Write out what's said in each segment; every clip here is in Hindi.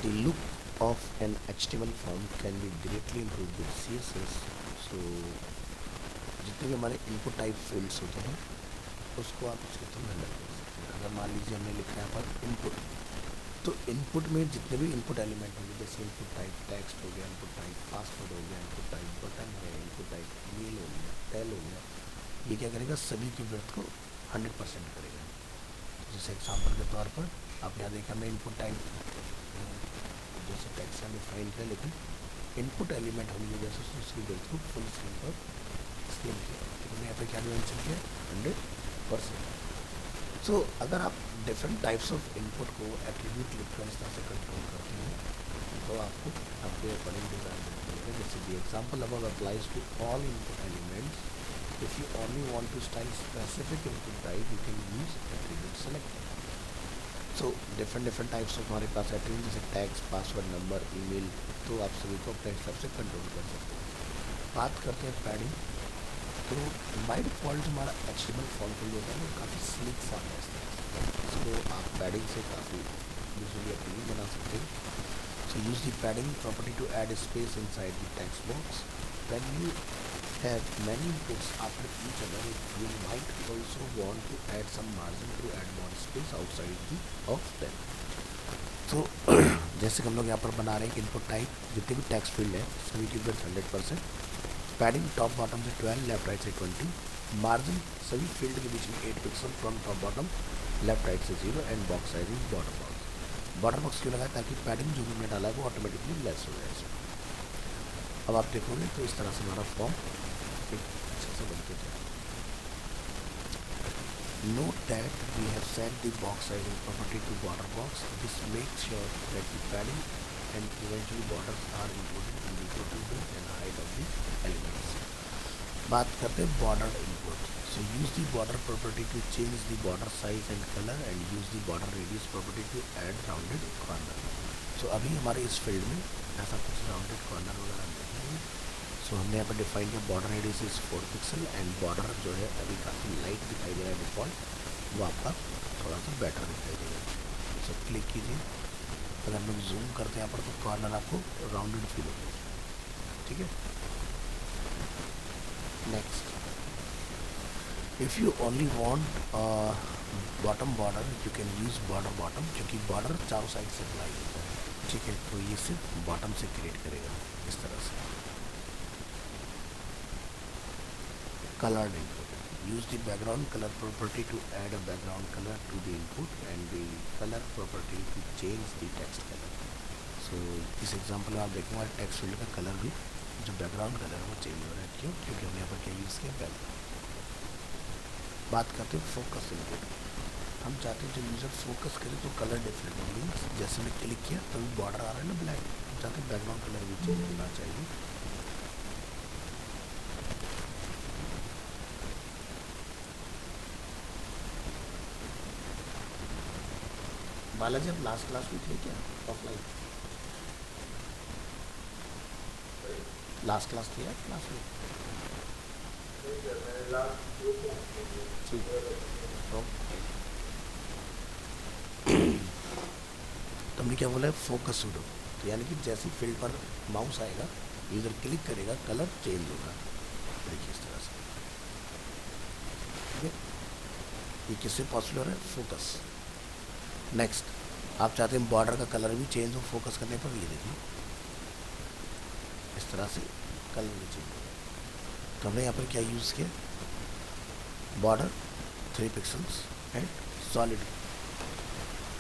The look of an HTML form can be greatly improved with CSS. So जितने भी हमारे इनपुट टाइप फील्ड्स होते हैं उसको आप इसके थ्रू हैंडल कर सकते हैं। अगर मान लीजिए हमने लिखा है यहाँ पर इनपुट, तो इनपुट में जितने भी इनपुट एलिमेंट होंगे, जैसे इनपुट टाइप टेक्स्ट हो गया, इनपुट टाइप पासवर्ड हो गया, इनपुट टाइप बटन है, इनपुट टाइप मेल हो गया, टेल हो गया, ये क्या करेगा, सभी की विड्थ को 100% करेगा। जैसे एग्जांपल के तौर पर आप यहाँ देखा मैं इनपुट टाइप जैसे टेक्स्ट में डिफाइन किया, लेकिन इनपुट एलिमेंट होने की वजह से उसकी विड्थ को फुल स्क्रीन पर स्केल किया। तो मैंने यहाँ पे क्या मेंशन किया, 100%। सो अगर आप डिफरेंट टाइप्स ऑफ इनपुट को एट्रीब्यूट लिखकर इस तरह से कंट्रोल करते हैं तो आपको आपके अकॉर्डिंग डिज़ाइन मिलेगा। जैसे दी एग्जाम्पल अब applies to all input elements. If you only want to style specific input type you can use attribute select. So different types of हमारे पास एट्रीब्यूट जैसे टैग्स, पासवर्ड, नंबर, ईमेल, तो आप सभी को अपने हिसाब से कंट्रोल कर सकते हैं। बात करते हैं पैडिंग। तो बाय डिफ़ॉल्ट हमारा HTML फॉन्ट फील्ड होता है वो काफ़ी स्लिक सा है इस तरह से, इसको आप पैडिंग से काफ़ी यूजुअली अपनी बना सकते हैं। So use the padding property to add space inside the text box. When you have many inputs after each other, you might also want to add some margin to add more space outside the of them. तो जैसे कि हम लोग यहाँ पर बना रहे हैं कि इनपुट टाइप जितने भी टेक्स्ट फील्ड है सभी की विड्थ 100%, पैडिंग टॉप बॉटम से 12, लेफ्ट राइट से 20, मार्जिन सभी फील्ड के बीच में 8 pixel from top bottom, left right से 0 and box size is border box. Border box क्यों लगाया, ताकि पैडिंग जो भी हमने डाला है वो ऑटोमेटिकली लेस हो जाए। अब आप देखोगे तो इस तरह से हमारा फॉर्म अच्छे से बनते जाए। Note that we have set the box sizing property to border box. This makes sure that the padding and eventually borders are included in the total width and height of the elements. बात करते हैं border input. So use the border property to change the border size and color and use the border radius property to add rounded corner. So अभी हमारे इस फील्ड में ऐसा कुछ rounded corner वगैरह नहीं है। सो हमने यहाँ पर डिफाइन किया border radius is 4 pixel and border जो है अभी काफ़ी लाइट दिखाई दे रहा है डिफ़ॉल्ट, वो आपका थोड़ा सा बेटर दिखाई देगा। सो क्लिक कीजिए, अगर हम लोग जूम करते हैं यहाँ पर तो कॉर्नर आपको राउंडेड फील होगा। ठीक है, next, if you only want bottom border you can use border bottom, क्योंकि बॉर्डर चारों साइड से अप्लाई होता है। ठीक है, तो ये सिर्फ बॉटम से क्रिएट करेगा इस तरह से। Colored input. Use the background color property to add a background color to the input and the color property to change the text color. So इस एग्जांपल में आप देखेंगे हमारे टेक्स्ट फील्ड का कलर भी जो बैकग्राउंड कलर है वो चेंज हो रहा है। क्यों? क्योंकि हमने यहाँ पर क्या यूज़ किया, बैकग्राउंड। बात करते हैं फोकस इनपुट। हम चाहते हैं जब यूज़र फोकस करे तो कलर डिफरेंट मीन्स जैसे मैं क्लिक किया तो बॉर्डर आ रहा है ना ब्लैक, हम चाहते हैं बैकग्राउंड कलर भी चेंज होना चाहिए। बालाजी अब लास्ट क्लास में थे क्या ऑफलाइन? लास्ट क्लास थी यार क्लास में? ठीक, तो हमने क्या बोला है, फोकस सूडो। तो यानी कि जैसे फील्ड पर माउस आएगा यूज़र क्लिक करेगा कलर चेंज होगा। देखिए इस तरह से, ठीक है, ये किससे पॉसिबल है, फोकस। नेक्स्ट, आप चाहते हैं बॉर्डर का कलर भी चेंज हो फोकस करने पर, ये देखिए इस तरह से कलर भी चेंज होगा। तो हमने यहाँ पर क्या यूज़ किया, बॉर्डर 3 पिक्सल्स एंड सॉलिड।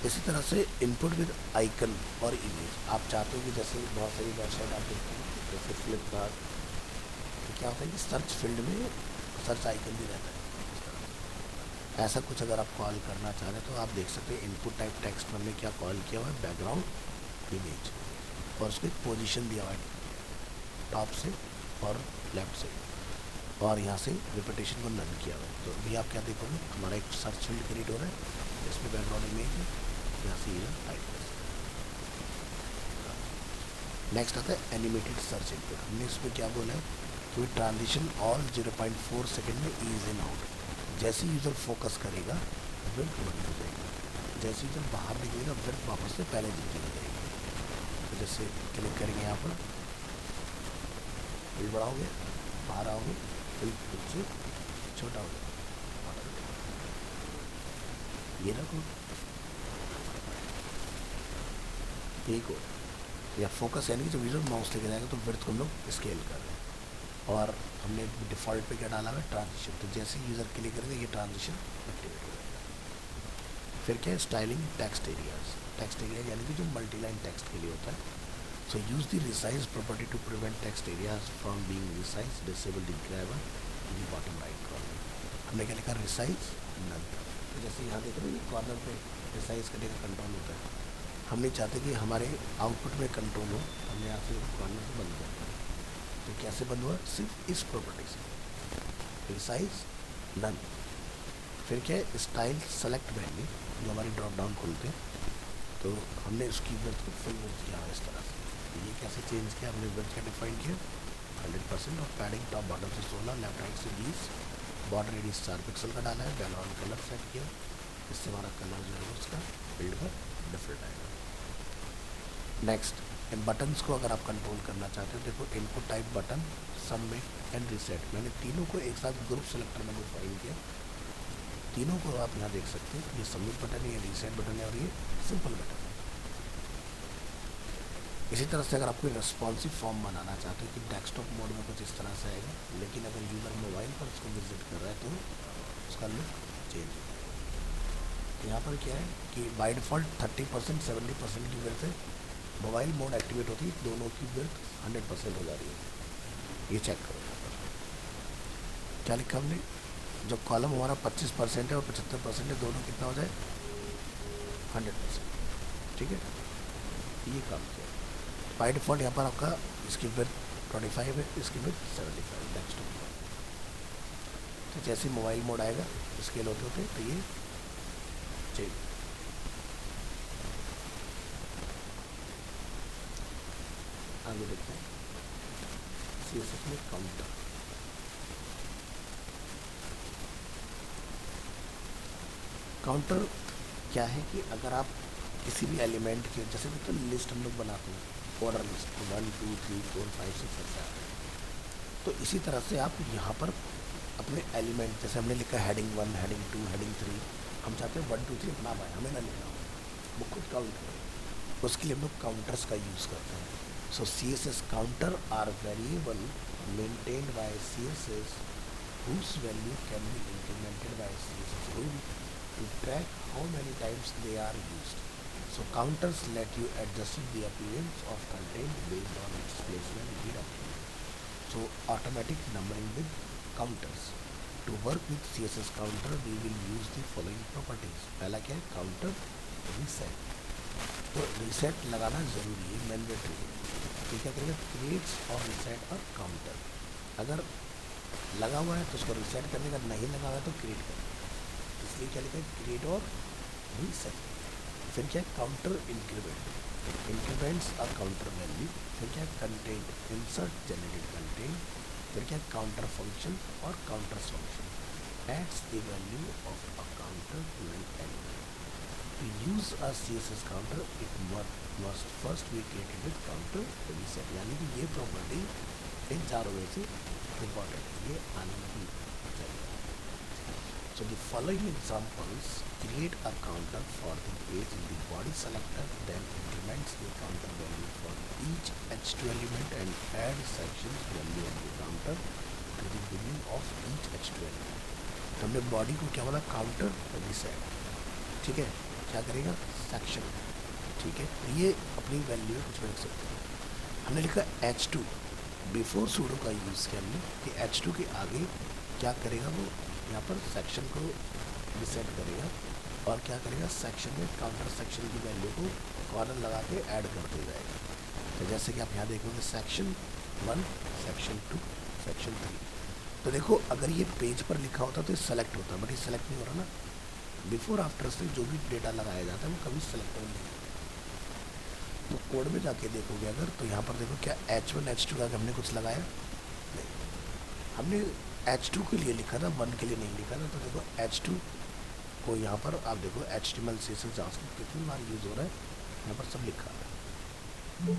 इसी तरह से इनपुट विद आइकन और इमेज। आप चाहते हो कि जैसे बहुत सारी वेबसाइट आप देखते हैं जैसे फ्लिपकार्ट, तो क्या होता है कि सर्च फील्ड में सर्च आइकन भी रहता है। ऐसा कुछ अगर आप कॉल करना चाह रहे हैं तो आप देख सकते हैं इनपुट टाइप टेक्स्ट में हमने क्या कॉल किया हुआ है, बैकग्राउंड इमेज, और उसको एक पोजीशन दिया हुआ है टॉप से और लेफ्ट से, और यहाँ से रिपीटेशन को नन किया हुआ है। तो अभी आप क्या देखोगे, हमारा एक सर्च फील्ड क्रिएट हो रहा है इसमें बैकग्राउंड इमेज है, यहाँ से ये टाइप कर सकते हैं। नेक्स्ट आता है एनिमेटेड सर्च इनपुट। हमने इसमें क्या बोला है कि ट्रांजिशन ऑल 0.4 सेकेंड में ईज इन आउट। जैसे यूज़र फोकस करेगा विड्थ बंद हो जाएगी, जैसे यूज़र बाहर निकलेगा विड्थ वापस से पहले जितनी हो जाएगी। जैसे क्लिक करेंगे यहाँ पर, फिल बढ़ाओगे, बाहर आओगे, फिल फिर से छोटा हो जाएगा, ये रखो एक हो, या फोकस यानी कि जो विजुअल माउस लेके जाएगा तो विड्थ को हम लोग स्केल कर रहे हैं। और हमने डिफ़ॉल्ट पे क्या डाला हुआ है, ट्रांजिशन, तो जैसे यूज़र क्लिक करेंगे ये ट्रांजिशन एक्टिवेट हो जाएगा। फिर क्या है, styling text areas, text area यानी कि जो मल्टीलाइन टेक्स्ट के लिए होता है। So use the resize property to prevent text areas from being resize, disable the grabber in the bottom right corner. हमने क्या लिखा, रिसाइज नन। तो जैसे यहाँ देख रहे हो ये कॉर्नर पे रिसाइज करने का कंट्रोल होता है, हम नहीं चाहते कि हमारे आउटपुट में कंट्रोल हो, हमने यहाँ से कॉर्नर से बंद कर दिया। तो कैसे बंद हुआ, सिर्फ इस प्रॉपर्टी से, रिसाइज नन। फिर क्या है, स्टाइल सेलेक्ट वैल्यू, जो हमारी ड्रॉप डाउन खोलते हैं, तो हमने उसकी विड्थ को फुल विड्थ किया इस तरह से। ये कैसे चेंज किया, हमने विड्थ का डिफाइन किया 100% और पैडिंग टॉप बॉटम से 16, लेफ्ट राइट से 20, बॉर्डर रेडियस 4 पिक्सल का डाला है, बैकग्राउंड कलर सेट किया, इससे हमारा कलर जो है उसका फील्ड पर डिफरेंट आएगा। नेक्स्ट, इन बटन्स को अगर आप कंट्रोल करना चाहते हो, देखो input type button, submit and reset, मैंने तीनों को एक साथ ग्रुप सेलेक्टर में डिफाइन किया। तीनों को आप यहाँ देख सकते हैं, ये सबमिट बटन है, ये रीसेट बटन है और ये सिंपल बटन है। इसी तरह से अगर आप कोई रेस्पॉन्सिव फॉर्म बनाना चाहते हो कि डेस्कटॉप मोड में कुछ इस तरह से आएगा, लेकिन अगर यूज़र मोबाइल पर उसको विजिट कर रहा है तो उसका लुक चेंज हो जाएगा। यहाँ पर क्या है कि बाय डिफ़ॉल्ट 30% 70% की विड्थ है, मोबाइल मोड एक्टिवेट होती है दोनों की विड्थ 100% हो जा रही है। ये चेक करो यहाँ पर क्या लिखा हमने, जो कॉलम हमारा 25% है और 75% है, दोनों कितना हो जाए 100%, ठीक है। ये काम किया बाय डिफ़ॉल्ट, यहाँ पर आपका इसकी विड्थ 25 है, इसकी विड्थ 75, नेक्स्ट हो। तो जैसे मोबाइल मोड आएगा स्केल होते होते तो ये चेंज। आगे देखते हैं CSS में काउंटर। काउंटर क्या है कि अगर आप किसी भी एलिमेंट के, जैसे तो लिस्ट हम लोग बनाते हैं, ऑर्डर लिस्ट 1 2 3 4 5 6 7, तो इसी तरह से आप यहाँ पर अपने एलिमेंट, जैसे हमने लिखा हेडिंग 1 हेडिंग 2 हेडिंग 3, हम चाहते हैं 1 2 3 अपना पाए, हमें ना लिखना हो, वो खुद काउंट करें, उसके लिए हम लोग काउंटर्स का यूज़ करते हैं। So CSS counter are variable maintained by CSS whose value can be implemented by CSS rule to track how many times they are used. So counters let you adjust the appearance of content based on its placement in the document. So automatic numbering with counters. To work with CSS counter, we will use the following properties. पहला क्या है, काउंटर रीसेट। तो रीसेट लगाना ज़रूरी है, मैंडेटरी है। तो क्या करेंगे, क्रिएट्स और रीसेट और काउंटर, अगर लगा हुआ है तो उसको रीसेट करने का, नहीं लगा हुआ है तो क्रिएट करेंगे, इसलिए क्या लिखा है, क्रिएट और रीसेट। फिर क्या है, काउंटर इंक्रीमेंट, इंक्रीमेंट्स और काउंटर वैल्यू। फिर क्या है, कंटेंट, इंसर्ट जनरेटेड कंटेंट। फिर क्या है, काउंटर फंक्शन और counters function adds the value of a counter to an element. To use a CSS counter, it must first be created with counter reset, यानी कि ये प्रॉपर्टी इन चारों में से इम्पॉर्टेंट है, ये आनी ही चाहिए। So the following examples create a counter for the page in the body selector, then implements the counter value for each H2 element and add sections value of the counter to the beginning of each H2 element। तो हमने बॉडी को क्या बोला, काउंटर रिसेट, ठीक है। क्या करेगा, सेक्शन, ठीक है। ये अपनी वैल्यू कुछ भी लिख सकते हैं। हमने लिखा H2, बिफोर सूडो का यूज़ किया हमने कि H2 के आगे क्या करेगा, वो यहाँ पर सेक्शन को रिसेट करेगा और क्या करेगा, सेक्शन में काउंटर सेक्शन की वैल्यू को कॉर्नर लगा के ऐड करते जाएगा। तो जैसे कि आप यहाँ देखोगे सेक्शन 1 सेक्शन 2 सेक्शन 3, तो देखो अगर ये पेज पर लिखा होता तो ये सेलेक्ट होता, बट ये सेलेक्ट नहीं हो रहा ना। बिफोर आफ्टर से जो भी डेटा लगाया जाता है वो कभी सेलेक्टेबल नहीं है। तो कोड में जाके देखोगे अगर, तो यहाँ पर देखो क्या H1 H2 का हमने कुछ लगाया नहीं, हमने H2 के लिए लिखा था, 1 के लिए नहीं लिखा था। तो देखो H2 को यहाँ पर आप देखो HTML CSS जावास्क्रिप्ट कितनी बार यूज़ हो रहा है, यहाँ पर सब लिखा है। आगे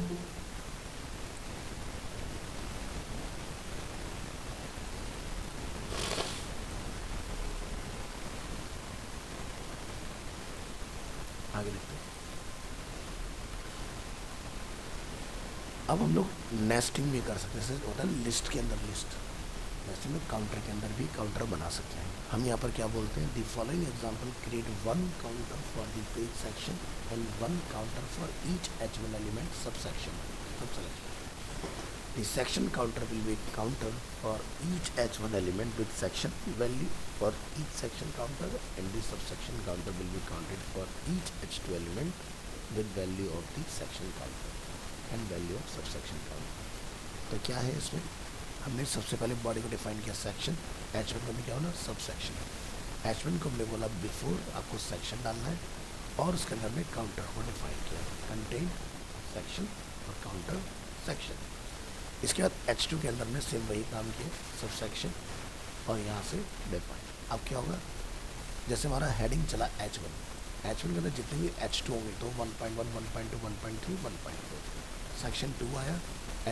देखते हैं। अब हम लोग नेस्टिंग भी कर सकते हैं, जैसे होता है लिस्ट के अंदर लिस्ट, वैसे में काउंटर के अंदर भी काउंटर बना सकते हैं। हम यहाँ पर क्या बोलते हैं, the following example create one counter for the page section and one counter for each H1 element sub section. The section counter will be counter for each H1 element with section value for each section counter, and the subsection counter will be counted for each H2 element with value of the section counter and value of subsection counter। तो क्या है इसमें, हमने सबसे पहले बॉडी को डिफाइन किया सेक्शन, H1 को भी क्या होना सब सेक्शन। H1 को हमने बोला बिफोर आपको सेक्शन डालना है, और उसके अंदर में काउंटर को डिफाइन किया कंटेन सेक्शन और काउंटर सेक्शन। इसके बाद H2 के अंदर में सेम वही काम किया सब सेक्शन और यहाँ से डिफाइन। अब क्या होगा, जैसे हमारा हेडिंग चला H1 के अंदर जितने भी H2 होंगे तो 1.1 1.2 1.3 1.4, सेक्शन 2 आया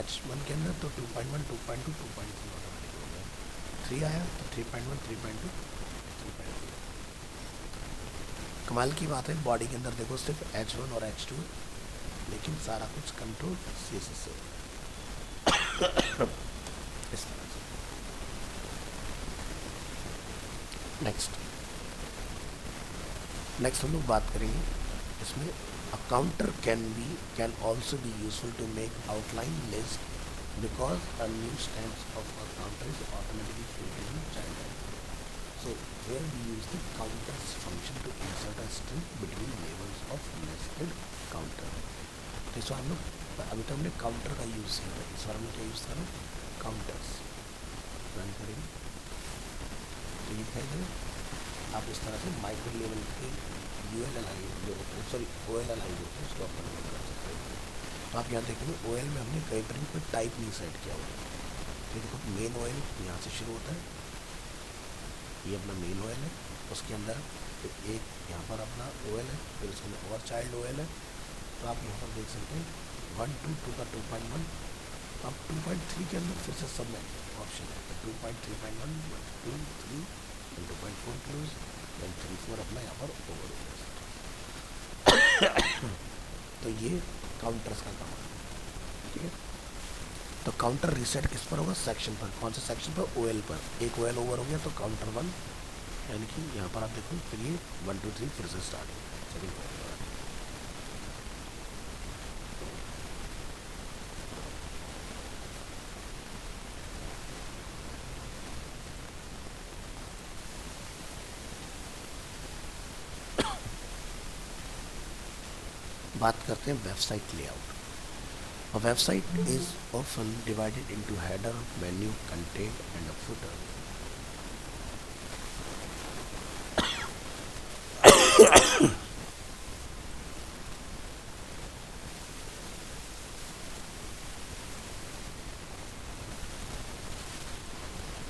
H1 के अंदर तो 2.1 2.2 2.3 ऑटोमेटिक हो गया, 3 आया तो 3.1 3.2 3.3। कमाल की बात है, बॉडी के अंदर देखो सिर्फ H1 और H2 है, लेकिन सारा कुछ कंट्रोल CSS से इस तरह से। नेक्स्ट हम लोग बात करेंगे इसमें, a counter can also be useful to make outline list because a new stand of a counter is automatically created in child line. So where we use the counters function to insert a string between levels of nested counter. तो इस बार हम लोग, अभी तो हमने काउंटर का यूज़ किया था, इस बार हमने क्या यूज़ करा, काउंटर्स रन करेंगे तो ये कहेंगे आप इस तरह से माइक्रो लेवल के ULLI जो सॉरी OLLI जो है उसको अपन कर सकते हैं। तो आप यहाँ देखेंगे OL में हमने कई तरह कोई टाइप नहीं सेट किया हुआ, तो देखो मेन OL यहाँ से शुरू होता है, ये अपना मेन OL है, उसके अंदर फिर एक यहाँ पर अपना OL है, फिर उसके अंदर और चाइल्ड OL है। तो आप यहाँ पर देख सकते हैं 1 2 2 का 2.1, अब 2.3 के अंदर फिर से सब में ऑप्शन है, तो 2.3.1 2 3 2.4 क्लोज 3.4 अपना यहाँ पर ओवर हो गया। तो ये काउंटर्स का काम है, ठीक है। तो काउंटर रीसेट किस पर होगा, सेक्शन पर। कौन से सेक्शन पर, OL पर। एक OL ओवर हो गया तो काउंटर 1, यानी कि यहाँ पर आप देखो फिर ये 1 2 3 फिर से स्टार्ट हो गया, चलिए। बात करते हैं website layout. A website is often divided into header, menu, content and a footer.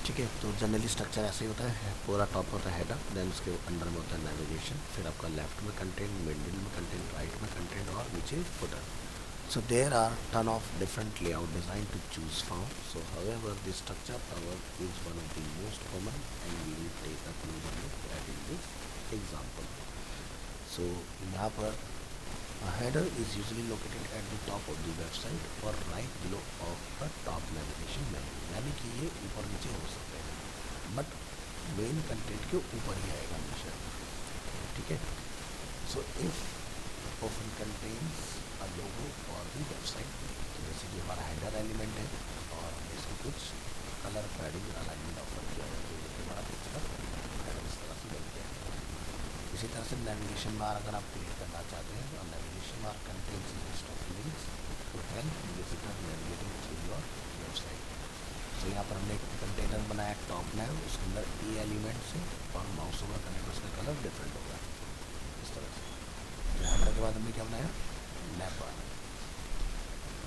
ठीक है, तो जनरली स्ट्रक्चर ऐसे ही होता है, पूरा टॉप होता है हेडर, देन उसके अंदर में होता है नेविगेशन, फिर आपका लेफ्ट में कंटेंट, मिडिल में कंटेंट, राइट में कंटेंट और नीचे footer. So there are ton of different layout design to choose from. So however, the structure power is one of the most common, and we will take a closer look at in this example. So यहाँ पर a header is usually located at the top of the website or right below of the top navigation menu. यानी कि ये ऊपर नीचे हो सकते हैं, बट मेन कंटेंट के ऊपर ही आएगा हमेशा, ठीक है। So if often contains a logo for the website, तो जैसे कि हमारा हेडर एलिमेंट है और हमने इसको कुछ कलर पैडिंग अलाइनमेंट ऑफर किया है, तो ये हमारा पिक्चर हेडर इस तरह से बन गया है। इसी तरह से नेविगेशन बार अगर आप क्रिएट करना चाहते हैं, और navigation bar contains list of links to help visitor navigating through your website. तो यहाँ पर हमने एक कंटेनर बनाया टॉप नैव, उसके अंदर ए एलिमेंट से और माउस ओवर करने पर उसका कलर डिफरेंट होगा इस तरह से। हेडर के बाद हमने क्या बनाया, नैव बार।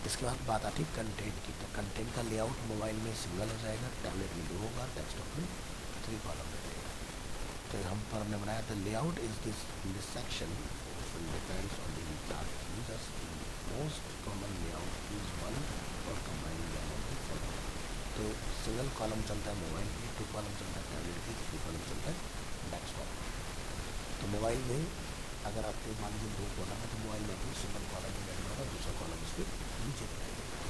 इसके बाद बात आती है कंटेंट की, तो कंटेंट का लेआउट मोबाइल में सिंगल हो जाएगा, टैबलेट में 2 होगा, डेस्कटॉप में 3 कॉलम रहेगा। तो हम पर हमने बनाया the layout is this section depends on the target users. Most common single column चलता है मोबाइल में, 2 कॉलम चलता है टैबलेट की, 3 कॉलम चलता है डेस्कटॉप। तो मोबाइल में अगर आपके मान लीजिए 2 कॉलम है तो मोबाइल में अपनी सिंगल कॉलम में बैठना होगा, दूसरा कॉलम उसके नीचे दिखाई देगा।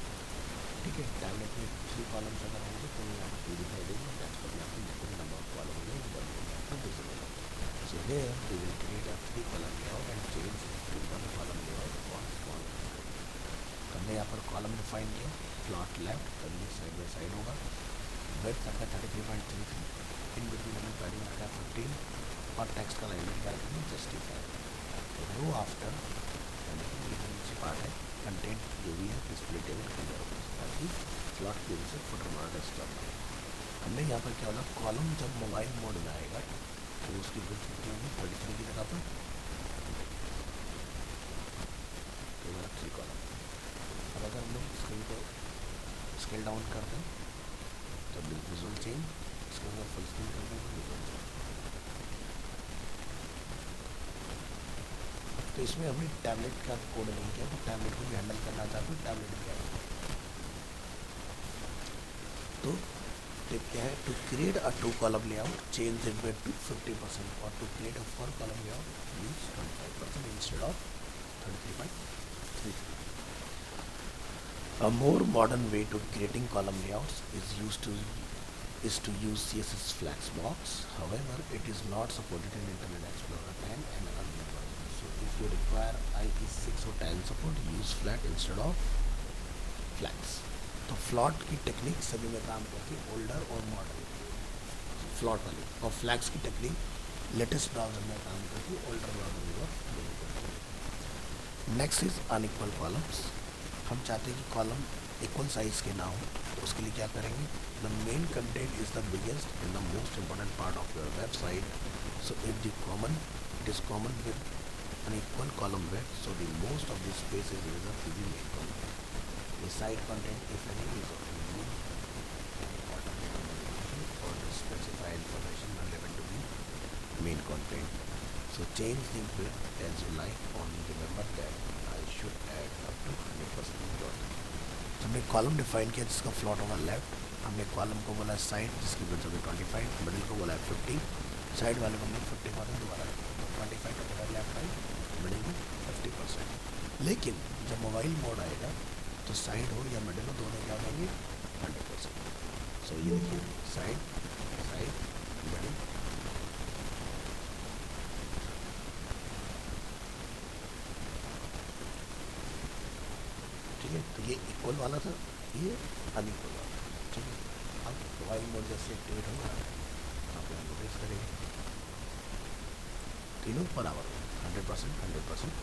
ठीक है, टैबलेट में 3 कॉलम्स अगर होंगे तो यहाँ पर 2 दिखाई देंगे, और डेस्कटॉप में आपको जितने नंबर ऑफ कॉलम होंगे वो 1 आपको विजिबल होगा। So here we will create a 3 column layout and change to 1 column layout for small content। तो हमने यहाँ पर कॉलम डिफाइन किया, प्लॉट लेफ्ट कभी साइड बाई साइड होगा, विड्थ आपका 33.33, इन बिटवीन हमने पैडिंग रखा 15 और टेक्स्ट का लाइन क्या रखेंगे जस्टिफाई। तो रो आफ्टर यानी कि ये नीचे पार्ट है, कंटेंट जो भी है डिस्प्ले टेबल क्लियर होगा, ताकि प्लॉट की वजह से फुटर हमारा डिस्टर्ब है। हमने यहाँ पर क्या होगा, कॉलम जब मोबाइल मोड में आएगा तो उसकी विड्थ कितनी होगी 33 की जगह पर, तो हमारा 3 कॉलम। अब अगर हम लोग स्क्रीन को स्केल डाउन कर दें तो विजुअल चेंज, इसके अंदर फुल स्क्रीन कर दें तो विजुअल चेंज। तो इसमें हमने टैबलेट का कोड नहीं किया, तो टैबलेट को भी हैंडल करना चाहते हो टैबलेट भी आएगा। तो टिप क्या है, to create a 2 column layout change the width to 50% और to create a 4 column layout use 25% instead of 33.33। A more modern way to creating column layouts is to use CSS Flexbox. However, it is not supported in Internet Explorer 10 and earlier versions. So if you require IE 6 or 10 support, use Flat instead of Flex। तो फ्लॉट की टेक्निक सभी में काम करती है, ओल्डर और मॉडर्न फ्लॉट वाली, और फ्लैक्स की टेक्निक लेटेस्ट ब्राउजर में काम करती है, ओल्डर ब्राउजर में नहीं करती है। Next is unequal columns. हम चाहते हैं कि कॉलम इक्वल साइज के ना हो, तो उसके लिए क्या करेंगे, the main content is the biggest and the most important part of your website. So if the common it is common with unequal column width, so the most of the space is reserved to the main column. The site content, if any, is of unique and important information or to specify information relevant to the main content. So change the width as you like, only remember that I should add up to 100% dot। हमने कॉलम डिफाइन किया जिसका फ्लॉट होगा लेफ्ट, हमने कॉलम को बोला साइड जिसकी विड्थ होगी 25, मिडिल को बोला 50, साइड वाले को हमने 50 माना दोबारा, तो 25 का बड़ा लेफ्ट राइट, मिडिल में 50%। लेकिन जब मोबाइल मोड आएगा तो साइड हो या मिडिल हो दोनों क्या होंगे 100%। सो ये देखिए साइड साइड मिडिल, ठीक है। तो ये इक्वल वाला था, ये अनइक्वल वाला, ठीक है। अब मोबाइल मोड जैसे एक्टिवेट होगा आप यहाँ नोटिस करेंगे तीनों बराबर 100%, 100%,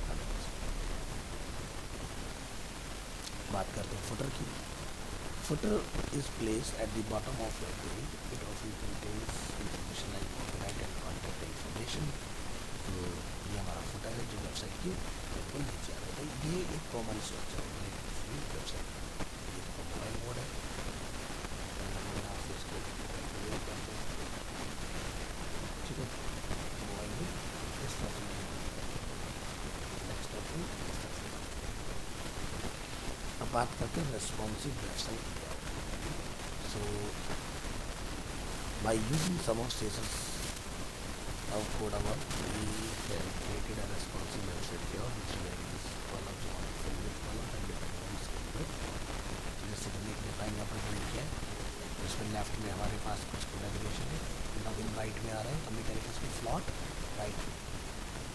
100%। बात करते हैं फुटर की। Footer is place at the bottom of your page, it often contains information like copyright and contact information. तो ये हमारा फुटर है जो वेबसाइट की बिल्कुल नीचे आ रहा है। ये एक कॉमन स्ट्रक्चर होता है किसी वेबसाइट का। ये तो मोबाइल मोड है, इसको कैलकुलेट करते हैं, ठीक है। मोबाइल में इस तरह से डेस्कटॉप में इस तरह से। अब बात करते हैं रेस्पॉन्सिव वेबसाइट क्या होता है। So by using some of CSS of Codawar, we have created a responsive website here which varies columns on fill with column and depending on scale width। जैसे कि एक डिफाइन यहाँ पर बिल्ड किया है, इसमें लेफ्ट में हमारे पास कुछ कोलैबोरेशन है, लॉगिन राइट में आ रहा है, हमने क्या लिखा इसमें फ्लॉट राइट में,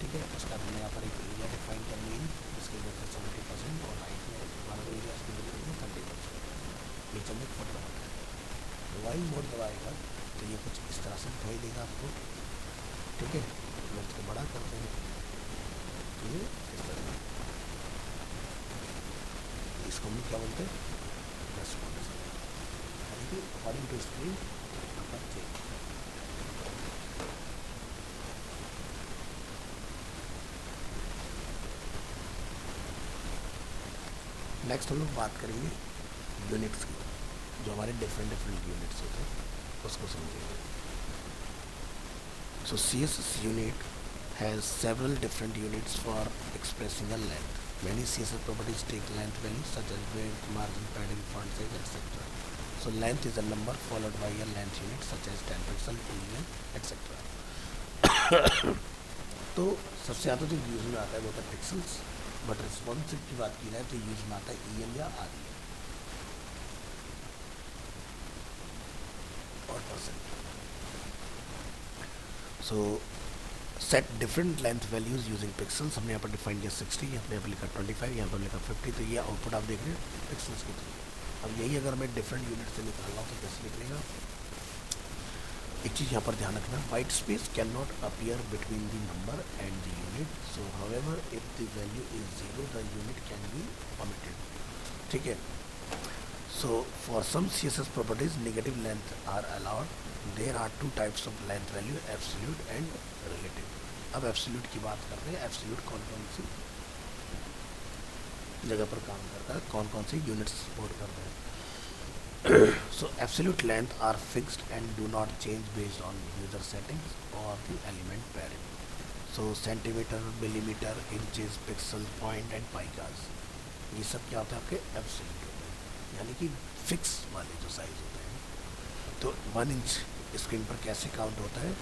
ठीक है। उसका हमने यहाँ पर एक एरिया डिफाइन कर मेन जिसके विड्थ है 70% और राइट में हमारा एरिया इसकी विड्थ है 30%। नीचे में फुट रहा है। मोबाइल मोड दबाएगा तो ये कुछ इस तरह से दिखाई देगा आपको, ठीक है। विड्थ को बड़ा करते हैं तो ये इस तरह, इसको हम क्या बोलते हैं रेस्पॉन्सिव, यानी कि according to screen upon change. Next हम लोग बात करेंगे यूनिट्स की, जो हमारे डिफरेंट यूनिट्स होते हैं उसको समझेंगे। So CSS unit has several different units for expressing a length. Many CSS properties take length values such as width, margin, padding, font size, etc. So length is a number followed by a length unit such as 10 pixel, 2 em, etc. तो सबसे ज़्यादा जो यूज़ में आता है वो होता है पिक्सल्स, बट रिस्पॉन्सिव की बात की जाए तो यूज़ में आता है EM या REM और परसेंट. सो set different length values using pixels. हमने यहाँ पर डिफाइन किया 60, यहाँ पर लिखा 25, यहाँ पर लिखा 50. तो ये आउटपुट आप देख रहे हैं पिक्सल्स के थ्रू. अब यही अगर मैं डिफरेंट यूनिट से निकाल रहा हूँ तो कैसे निकलेगा. एक चीज़ यहाँ पर ध्यान रखना, white space can not appear between the number and the unit. So however if the value is 0 the unit can be omitted. ठीक है. So for some CSS properties negative length are allowed. There are two types of length value, absolute and relative. अब एब्सोल्यूट की बात करते हैं. एब्सोल्यूट कौन कौन सी जगह पर काम करता है, कौन कौन सी यूनिट्स सपोर्ट करते हैं. So absolute length are fixed and do not change based on user settings or the element pairing. So centimeter, millimeter, inches, pixel, point and picas, ये सब क्या होता है आपके एब्सोल्यूट होते हैं, यानी कि फिक्स वाले जो साइज होते हैं. तो 1 इंच स्क्रीन पर कैसे काउंट होता है,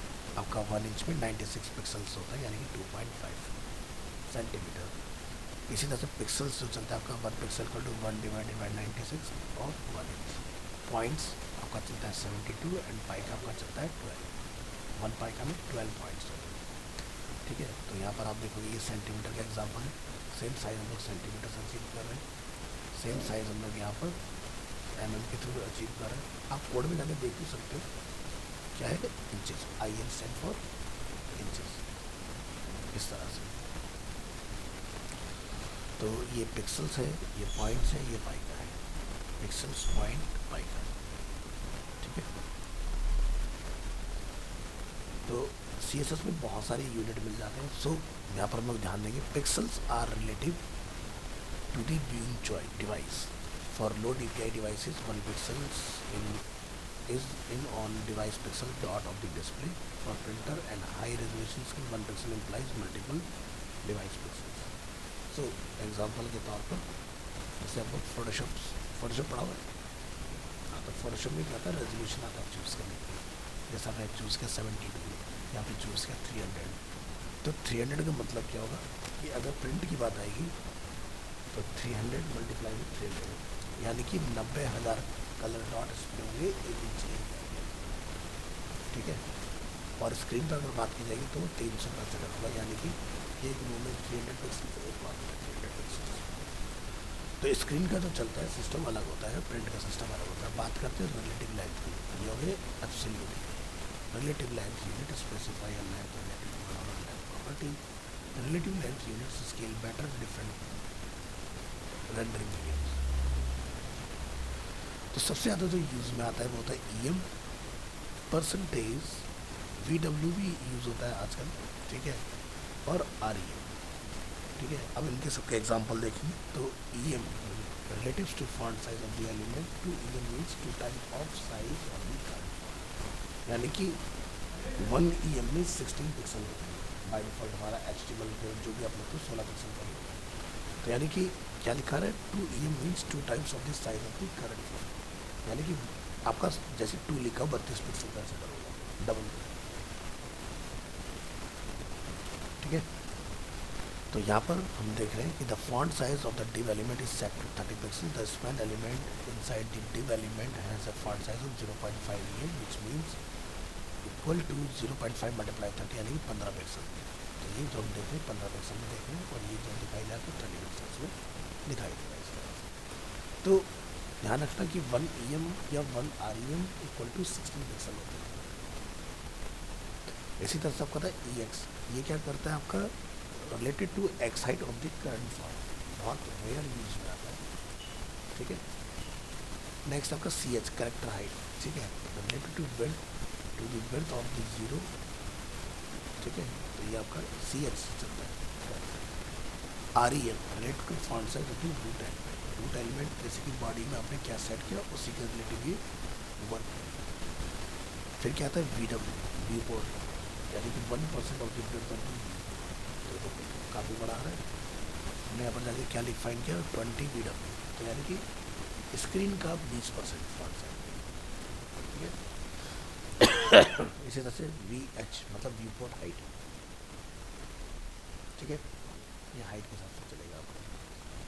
आपका 1 इंच में 96 पिक्सल्स होता है, यानी कि 2.5 सेंटीमीटर. इसी तरह से पिक्सल्स जो चलता है आपका 1 पिक्सल को 1 डिवाइडेड बाई 96 और 1 इंच. पॉइंट्स आपका चलता है 72 एंड पाइका आपका चलता है 12. 1 पाइका में 12 पॉइंट्स होते हैं. ठीक है. तो यहाँ पर आप देखोगे ये सेंटीमीटर का एग्जांपल है. सेम साइज हम लोग सेंटीमीटर से अचीव कर रहे हैं, सेम साइज हम लोग यहाँ पर mm के थ्रू अचीव कर रहे हैं. आप कोड में जाकर देख भी सकते हो क्या है inches. IN stand for inches. इस तरह से. तो ये पिक्सल्स है, ये पॉइंट्स है, ये पाइका है. Pixels, point, pica. ठीक है. तो CSS में बहुत सारे यूनिट मिल जाते हैं. सो यहाँ पर हम लोग ध्यान देंगे, pixels are relative to the viewing device. For low DPI devices 1 pixels is in on device pixel dot of the display. For printer and high resolution screen 1 pixel implies multiple device pixels. So example के तौर पर जैसे आपको फोटोशॉप पढ़ा हुआ है. हाँ, तो फोटोशॉप में क्या आता है, रेजोल्यूशन आता है चूज़ करने के लिए. जैसा आपने चूज़ किया 72, यहाँ पे चूज़ किया 300. तो 300 का मतलब क्या होगा कि अगर प्रिंट की बात आएगी तो 300 मल्टीप्लाई विथ 300, यानी कि 90,000 कलर डॉट इसमें होंगे 1 इंच के. ठीक है. और स्क्रीन पर अगर बात की जाएगी तो 300 का चक्कर होगा, यानी कि एक रो में 300 पिक्सल, एक बार में 300 पिक्सल. तो स्क्रीन का जो चलता है सिस्टम अलग होता है, प्रिंट का सिस्टम अलग होता है. बात करते हैं रिलेटिव लेंथ की. ये हो गए absolute. Relative length unit specify a length relative to another length property. Relative length units scale better different rendering mediums. तो सबसे ज़्यादा जो यूज़ में आता है वो होता है EM, परसेंटेज, VW भी यूज़ होता है आजकल. ठीक है. और REM. ठीक है. अब इनके सबके एग्जांपल देखेंगे. तो EM relatives to font size of the element. Two EM means 2 type of size of the font. यानी कि 1 EM में 16 पिक्सल होते हैं. बाय डिफॉल्ट हमारा HTML कोड जो भी आप लोग तो 16 पिक्सल का होता है. तो यानी कि क्या लिखा रहा है, 2 EM means 2 times of the size of the current font. यानी कि आपका जैसे 2 लिखा 32 पिक्सल का ऐसा करोगे, डबल. ठीक है. तो यहाँ पर हम देख रहे हैं कि the font size of the div element is set to 30 pixel. The span element inside the div element has a font size of 0.5 EM which means equal to 0.5 multiply 30, यानी 15 पिक्सल. तो ये जो हम देख रहे हैं 15 पिक्सल में देख रहे हैं, और ये जो दिखाई जा रहा है 30 पिक्सल में दिखाई दे रहा है इस तरह से. तो ध्यान रखना कि 1 EM या 1 REM इक्वल टू 16 पिक्सल होते हैं. इसी तरह से आपका था EX. ये क्या करता है आपका related to x height of the current font. बहुत रेयर यूज में आता है. ठीक है. नेक्स्ट आपका CH करेक्टर हाइट. ठीक है. Related to the width of the 0. ठीक है. तो ये आपका CH चलता है. REM related to font size of the root element. Root element जैसे कि बॉडी में आपने क्या सेट किया उसी के रिलेटिव ये वर्क. फिर क्या आता है VW, व्यू पोर्ट, यानी कि 1% of the width of the. तो काफ़ी बड़ा है. हमने यहाँ पर जाके क्या डिफाइन किया 20 VW. तो यानी कि स्क्रीन का 20% फॉन्ट साइज. ठीक है। इसी तरह से वी एच मतलब व्यू पोर्ट हाइट, ठीक है, ये हाइट के हिसाब से चलेगा आपको।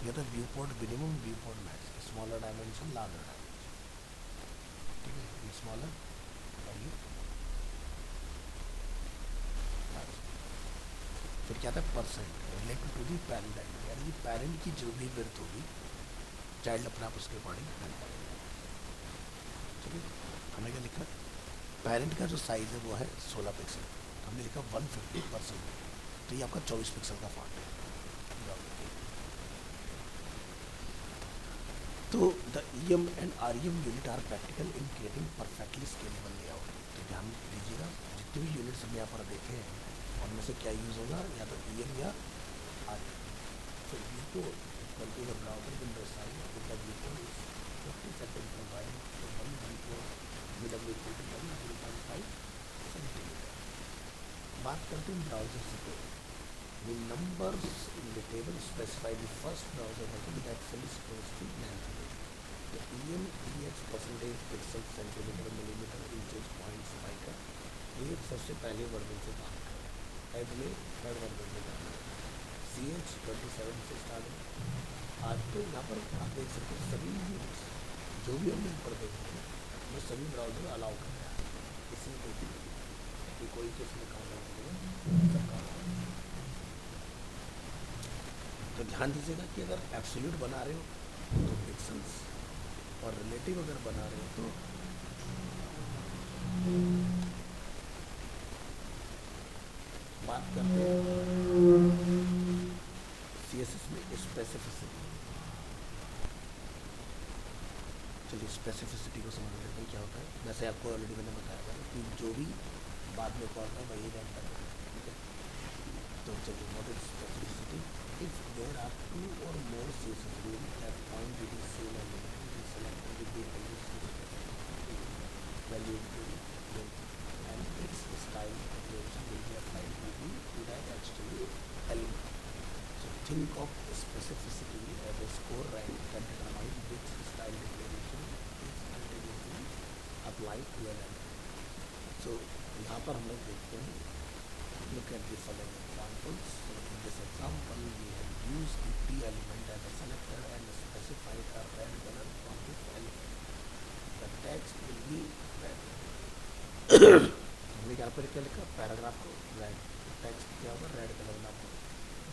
ये तो view port minimum, view port max, smaller dimension, larger dimension, ठीक है, ये स्मॉलर और ये लार्ज। फिर क्या था percent related to the parent identity, यानी कि पेरेंट की जो भी विड्थ होगी चाइल्ड अपने आप उसके अकॉर्डिंग पेरेंट करेगा, ठीक है। हमने क्या लिखा, पेरेंट का जो साइज़ है वो है 16 पिक्सल, हमने लिखा 150%, तो ये आपका 24 पिक्सल का फॉन्ट है। तो the EM and REM unit are practical in creating perfectly scalable layout. तो ध्यान दीजिएगा, जितने भी यूनिट्स हमने यहाँ पर देखे हैं उनमें से क्या यूज़ होगा, या तो EM या REM। So viewport equal to the browser window size if the viewport is 50 centimeter wide, so one viewport VW equal to 0.5 centimeter। बात करते हैं browser support. The numbers in the table specify the first browser version that fills close to length। तो EM EX percentage pixel centimetre millimetre inches points mica, ये सबसे पहले वर्जन से काम कर रहा है, एड में थर्ड वर्जन से काम कर रहा है, CH 27 से स्टार्ट है। आज तो यहाँ पर आप देख सकते हैं सभी यूनिट्स जो भी हमने ऊपर देखे हैं वो सभी ब्राउजर अलाउ कर रहा है, इसमें कोई दिक्कत नहीं कि कोई किसी में काम नहीं, सब काम हो। तो ध्यान दीजिएगा कि अगर एब्सोल्यूट बना रहे हो तो पिक्सल्स, और रिलेटिव अगर बना रहे हो तो बात करते हैं CSS में स्पेसिफिसिटी। चलिए स्पेसिफिसिटी को समझ लेते हैं क्या होता है। वैसे आपको ऑलरेडी मैंने बताया था कि जो भी बाद में कॉल है वही रैंक करना है, ठीक है। तो चलिए what is specificity, if there are 2 or more CSS rule that point to the same element in select with the value and its style approach will be applied to that HTML element। So think of specificity as a score rank that determines which style declaration is continuously applied to an element। So यहाँ पर हम लोग देखते हैं, look at the following examples। So in this example we have used the P element as a selector and specified a red color for this element। The text will be red। हमने यहाँ पर क्या लिखा, पैराग्राफ को रेड, टेक्स्ट क्या होगा रेड कलर में आपको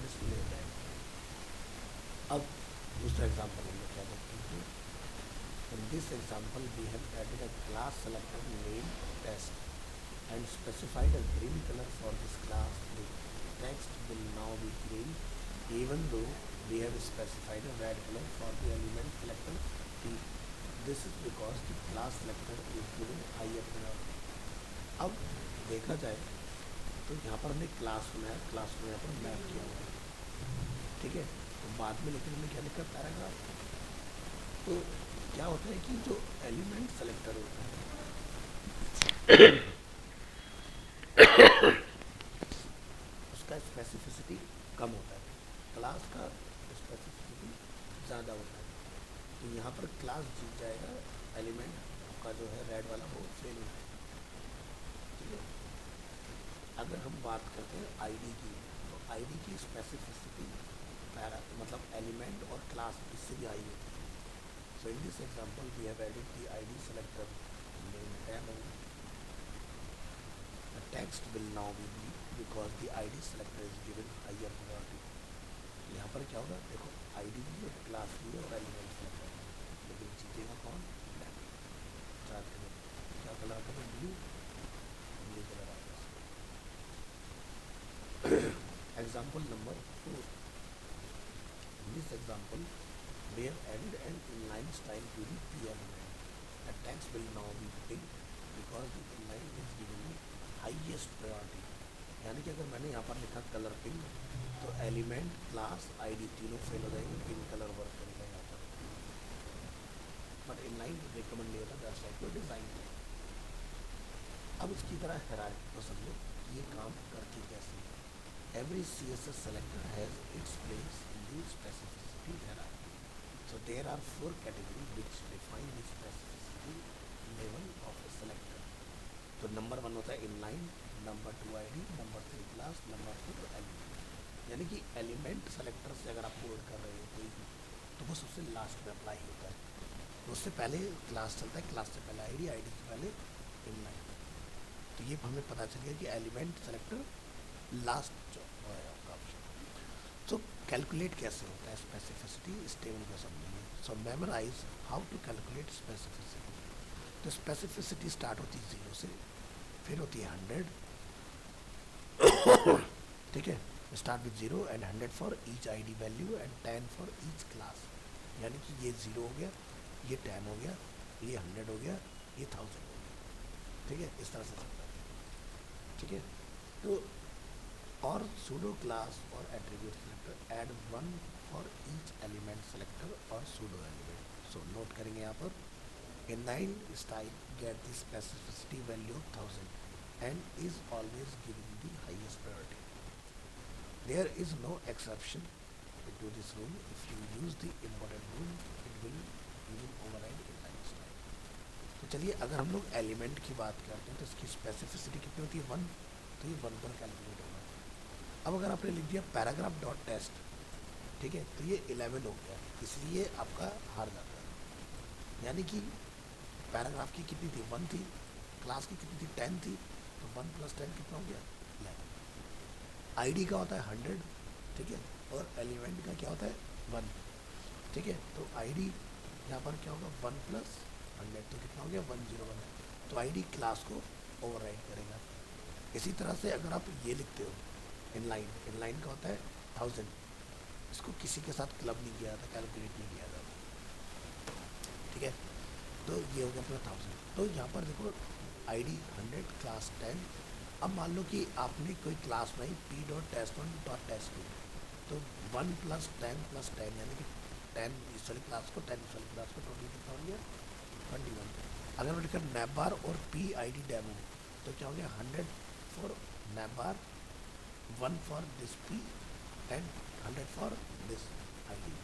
डिस्प्ले हो जाएगा। अब दूसरा एग्जांपल हम लोग क्या देखते हैं, in this example we have added a class selector named test and specified a green color for this class। The text will now be green even though we have specified a red color for the element selector T। This is because the class selector is given higher priority। अब देखा जाए तो यहाँ पर हमने क्लास बनाया, क्लास को यहाँ पर मैप किया हुआ है, ठीक है। तो बाद में लेकिन हमने क्या लिखा पैराग्राफ। तो क्या होता है कि जो एलिमेंट सेलेक्टर होता है उसका स्पेसिफिसिटी कम होता है, क्लास का स्पेसिफिसिटी ज़्यादा होता है। तो यहाँ पर क्लास जीत जाएगा, एलिमेंट का जो है रेड वाला वो फेल हो जाएगा, ठीक है। अगर हम बात करते हैं आईडी की, तो आईडी की स्पेसिफिसिटी मतलब एलिमेंट और क्लास इससे भी आई होती है। So in this example we have added the ID selector name demo. The text will now be blue because the ID selector is given higher priority. यहाँ पर क्या होगा, देखो आईडी भी है, क्लास भी है और एलिमेंट सेलेक्टर, लेकिन जीतेगा कौन, क्या कलर आता है, ब्लू, ब्लू कलर आता है। Example number 4। In this example, we have added an inline style to the P element। The text will now be pink because the inline is given the highest priority। यानी कि अगर मैंने यहाँ पर लिखा कलर पिंक तो एलिमेंट क्लास आईडी तीनों फेल हो जाएंगे, पिंक कलर वर्क करेगा यहाँ पर। बट इनलाइन रिकमेंड नहीं होता, दैट्स वाई कोई डिज़ाइन नहीं। अब इसकी तरह हायरार्की को समझो ये काम करती कैसे है। Every CSS selector has its place in the specificity hierarchy। So there are 4 categories which define the specificity level of A selector. तो नंबर 1 होता है inline, number 2 ID, number 3 class, number 4 element. यानी कि एलिमेंट सेलेक्टर से अगर आप कोड कर रहे हो कोई, तो वो सबसे लास्ट में अप्लाई होता है। तो उससे पहले क्लास चलता है, क्लास से पहले आईडी, आईडी से पहले इनलाइन। तो ये हमें पता चल गया कि एलिमेंट सेलेक्टर लास्ट जो है आपका ऑप्शन। तो कैलकुलेट कैसे होता है स्पेसिफिसिटी, इस टेबल को समझेंगे। So memorize how to calculate specificity. तो स्पेसिफिसिटी स्टार्ट होती है 0 से, फिर होती है 100, ठीक है। Start with 0 and 100 for each ID value and 10 for each class. यानी कि ये 0 हो गया, ये 10 हो गया, ये 100 हो गया, ये 1000 हो गया, ठीक है। इस तरह से चलता है, ठीक है। तो और सूडो क्लास और attribute selector add 1 for each element selector और सूडो एलिमेंट। सो नोट करेंगे यहाँ पर inline style get the specificity value of 1000 and is always given the highest priority. There is no exception to this rule. If you use the important rule, it will even override inline style. तो चलिए अगर हम लोग एलिमेंट की बात करते हैं तो इसकी स्पेसिफिसिटी कितनी होती है 1, तो ये 1 पर कैलकुलेट होगा। अब अगर आपने लिख दिया पैराग्राफ डॉट टेस्ट, ठीक है, तो ये 11 हो गया, इसलिए आपका हार जाता है। यानी कि पैराग्राफ की कितनी थी 1 थी, क्लास की कितनी थी 10 थी, तो 1 + 10 कितना हो गया 11। आईडी का होता है 100, ठीक है, और एलिमेंट का क्या होता है 1, ठीक है। तो आईडी यहाँ पर क्या होगा 1 + 100, तो कितना हो गया 101। तो आईडी क्लास को ओवरराइड करेगा। इसी तरह से अगर आप ये लिखते हो इनलाइन, इनलाइन का होता है 1000, इसको किसी के साथ क्लब नहीं किया जाता, कैलकुलेट नहीं किया जाता, ठीक है। तो ये हो गया अपना 1000। तो यहाँ पर देखो आईडी 100, क्लास 10। अब मान लो कि आपने कोई क्लास बनाई p.test1.test2, तो 1 + 10 + 10 यानी कि 10 इस वाली क्लास को 10 इस वाली क्लास को, टोटल कितना हो गया 21। अगर मैं लिखा नैपबार और pid डेमो, तो क्या हो गया 100 for navbar, 1 for this p and 100 for this ID.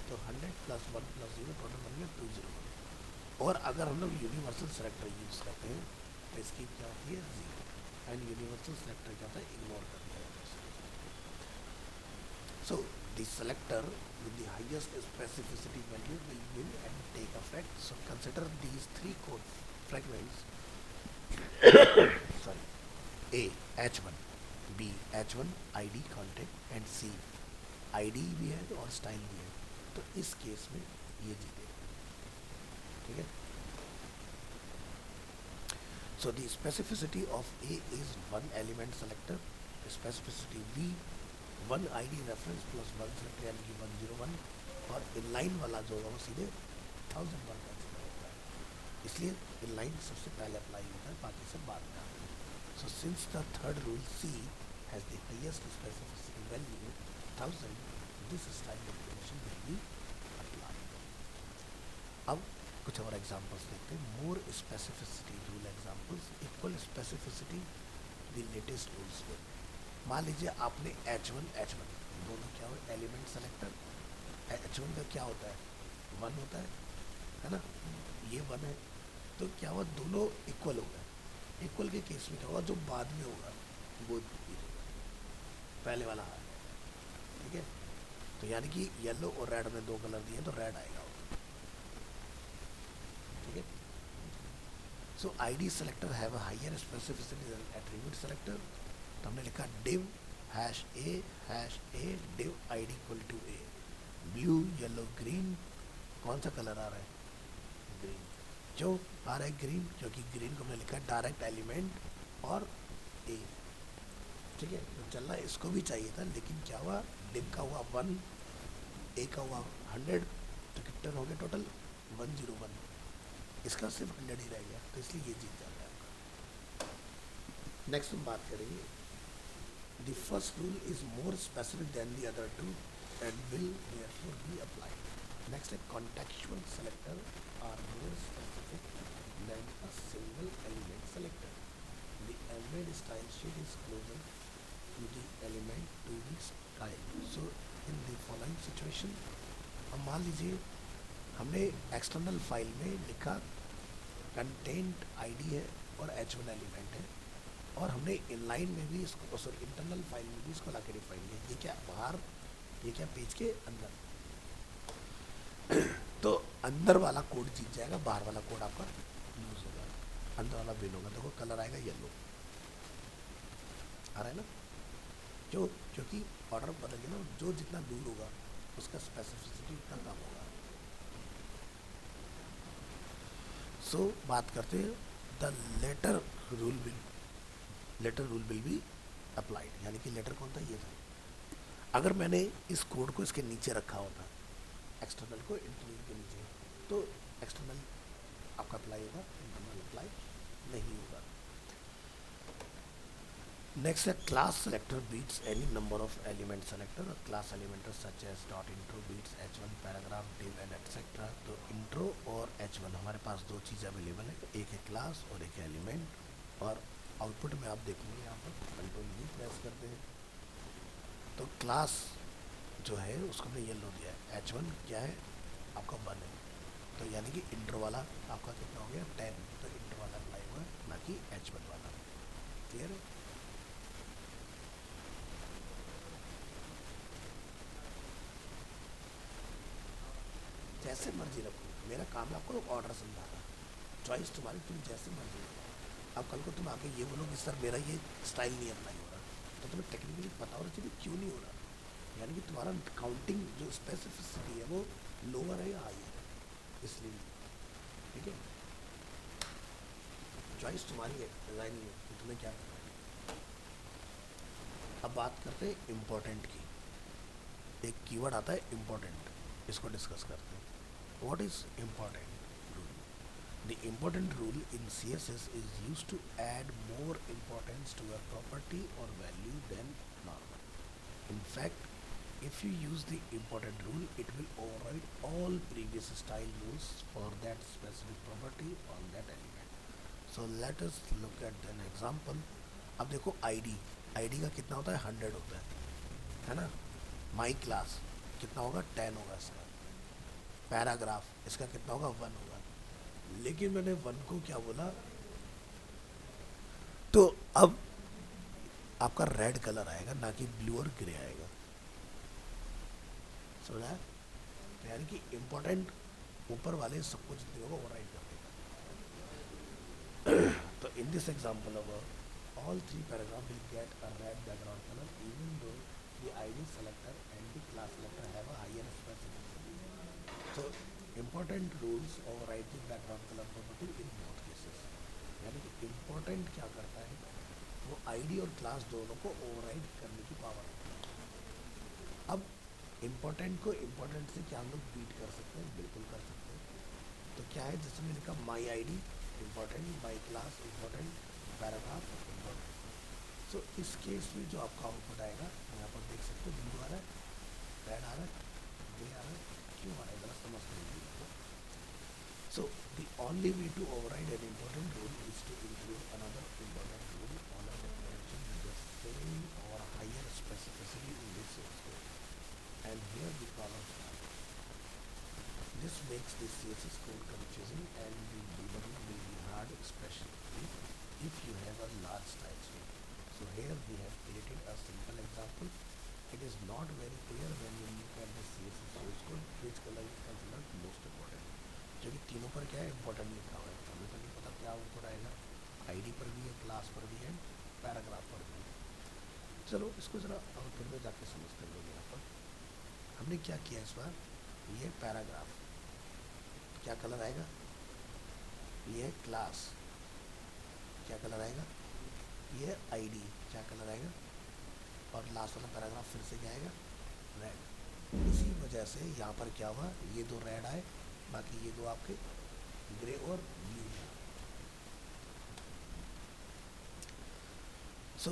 तो 100 + 1 + 0 टोटल बन गया 201। और अगर हम लोग यूनिवर्सल सेलेक्टर यूज़ करते हैं तो इसकी क्या होती है 0, एंड यूनिवर्सल सेलेक्टर क्या होता है इग्नोर कर दिया जाता है। So the selector with the highest specificity value will win and take effect. So consider these 3 code fragments, sorry, A H1, B H1 ID contact and C ID भी है और स्टाइल भी है। तो इस केस में ये जीते, ठीक है। So the specificity of A is 1 element selector, specificity B 1 ID reference plus 1 selector यानी कि 101, और inline वाला जो होगा वो सीधे 1001 कंसिडर होता है। इसलिए inline सबसे पहले अप्लाई होता है, बाकी सब बाद में आते हैं। So since the third rule C has the highest specificity value 1000, this style definition will be applied. अब कुछ और एग्जांपल्स देखते हैं। More specificity rule examples, equal specificity the latest rules में। मान लीजिए आपने H1 H1 दोनों क्या हो एलिमेंट सेलेक्टर, H1 का क्या होता है 1 होता है ना, ये 1 है, तो क्या हुआ दोनों इक्वल हो गए। इक्वल के केस में क्या होगा, जो बाद में होगा वो पहले वाला आ गया, ठीक है। तो यानी कि येलो और रेड में 2 कलर दिए तो रेड आएगा, ठीक है। So ID selector have a higher specificity than attribute selector. तो हमने लिखा div #a div id = a, blue yellow green, कौन सा कलर आ रहा है ग्रीन, क्यों आ रहा है ग्रीन, क्योंकि ग्रीन को हमने लिखा डायरेक्ट एलिमेंट और a, ठीक है। तो चल रहा है, इसको भी चाहिए था, लेकिन क्या हुआ div का हुआ 1, a का हुआ 100, तो कितना हो गया टोटल 101, इसका सिर्फ 100 ही रह गया, तो इसलिए ये जीत जाता है आपका। नेक्स्ट हम बात करेंगे, the first rule is more specific than the other two and will therefore be applied. Next है contextual selector are more specific than a single element selector. The embed style sheet is closer to the element to the style. So in the following situation, अब मान लीजिए हमने एक्सटर्नल फाइल में लिखा कंटेंट आईडी है और H1 एलिमेंट है, और हमने इनलाइन में भी इसको, सॉरी इंटरनल फाइल में भी इसको लाके डिफाइन किया। ये क्या बाहर, ये क्या पेज के अंदर। तो अंदर वाला कोड जीत जाएगा, बाहर वाला कोड आपका लूज होगा, अंदर वाला विन होगा। देखो कलर आएगा येलो, आ रहा है ना, जो क्योंकि ऑर्डर बदल गया ना, जो जितना दूर होगा उसका स्पेसिफिसिटी उतना कम होगा। सो बात करते हैं the latter rule will be applied, यानी कि लेटर कौन था, ये था। अगर मैंने इस कोड को इसके नीचे रखा होता, एक्सटर्नल को इंटरनल के नीचे, तो एक्सटर्नल आपका अप्लाई होगा, इंटरनल अप्लाई नहीं होगा। नेक्स्ट है class selector beats any number of element selector. Class element such as dot intro beats H1 paragraph div and etcetera. तो इंट्रो और H1 हमारे पास दो चीज़ अवेलेबल है, एक है क्लास और एक है एलिमेंट। और आउटपुट में आप देखेंगे यहाँ पर कंट्रोल V प्रेस करते हैं तो क्लास जो है उसको हमने येलो दिया है, H1 क्या है आपका 1 है, तो यानी कि इंट्रो वाला आपका कितना हो गया 10, तो इंट्रो वाला अप्लाई हुआ ना कि H1 वाला। क्लियर है। जैसे मर्जी रखो, मेरा काम है आपको ऑर्डर समझाना, चॉइस तुम्हारी, तुम जैसे मर्जी रखो। अब कल को तुम आके ये बोलो कि सर मेरा ये स्टाइल नहीं अप्लाई हो रहा, तो तुम्हें टेक्निकली पता होना चाहिए क्यों नहीं हो रहा, यानी कि तुम्हारा काउंटिंग जो स्पेसिफिसिटी है वो लोअर है या हाई है, इसलिए। ठीक है, चॉइस तुम्हारी है, डिज़ाइनिंग है कि तुम्हें क्या करना है। अब बात करते हैं इम्पोर्टेंट की। एक कीवर्ड आता है इम्पोर्टेंट, इसको डिस्कस करते हैं। What is important rule? The important rule in CSS is used to add more importance to a property or value than normal. In fact, if you use the important rule, it will override all previous style rules for that specific property on that element. So let us look at an example. अब देखो ID का कितना होता है 100 होता है ना। My class कितना होगा 10 होगा इसका। पैराग्राफ इसका कितना होगा 1 होगा, लेकिन मैंने 1 को क्या बोला, तो अब आपका रेड कलर आएगा ना कि ब्लू और ग्रे आएगा, समझा। यानी कि इम्पोर्टेंट ऊपर वाले सबको जितने होगा ओवरराइड कर देगा। तो इन this example of all three paragraphs will get a red background color even though the ID selector and the class selector have a higher specificity. So important rules override the background color property in both cases. यानी कि important क्या करता है, वो ID और class दोनों को override करने की पावर रखता है। अब important को important से क्या हम लोग बीट कर सकते हैं, बिल्कुल कर सकते हैं। तो क्या है, जिसमें लिखा my ID important, my class important, paragraph important। सो इस केस में जो आपका आउटपुट आएगा यहाँ पर देख सकते हो, ब्लू आ रहा है, रेड आ रहा है, ग्रे आ रहा है, क्यों आ रहा है जरा समझ लीजिए। So the only way to override an important rule is to include another important rule on a declaration with the same और higher specificity in this source code and here the problem start. This makes this CSS code confusing and the debugging will be hard, especially if you have a large style string. So here we have created a simple example. It is not very clear when you look at the CSS source code which color is considered most important. क्योंकि तीनों पर क्या है इम्पोर्टेंट लिखा हुआ है, हमें तो नहीं पता क्या आउटपुट आएगा। ID पर भी है, क्लास पर भी है, पैराग्राफ पर भी है। चलो इसको ज़रा आउटपुट में जाके समझते हैं लोग। यहाँ पर हमने क्या किया इस बार, ये पैराग्राफ क्या कलर आएगा, ये क्लास क्या कलर आएगा, ये ID क्या कलर आएगा, और लास्ट वाला पैराग्राफ फिर से क्या आएगा, रेड। इसी वजह से यहाँ पर क्या हुआ, ये दो रेड आए, बाकी ये दो आपके ग्रे और ब्लू है। So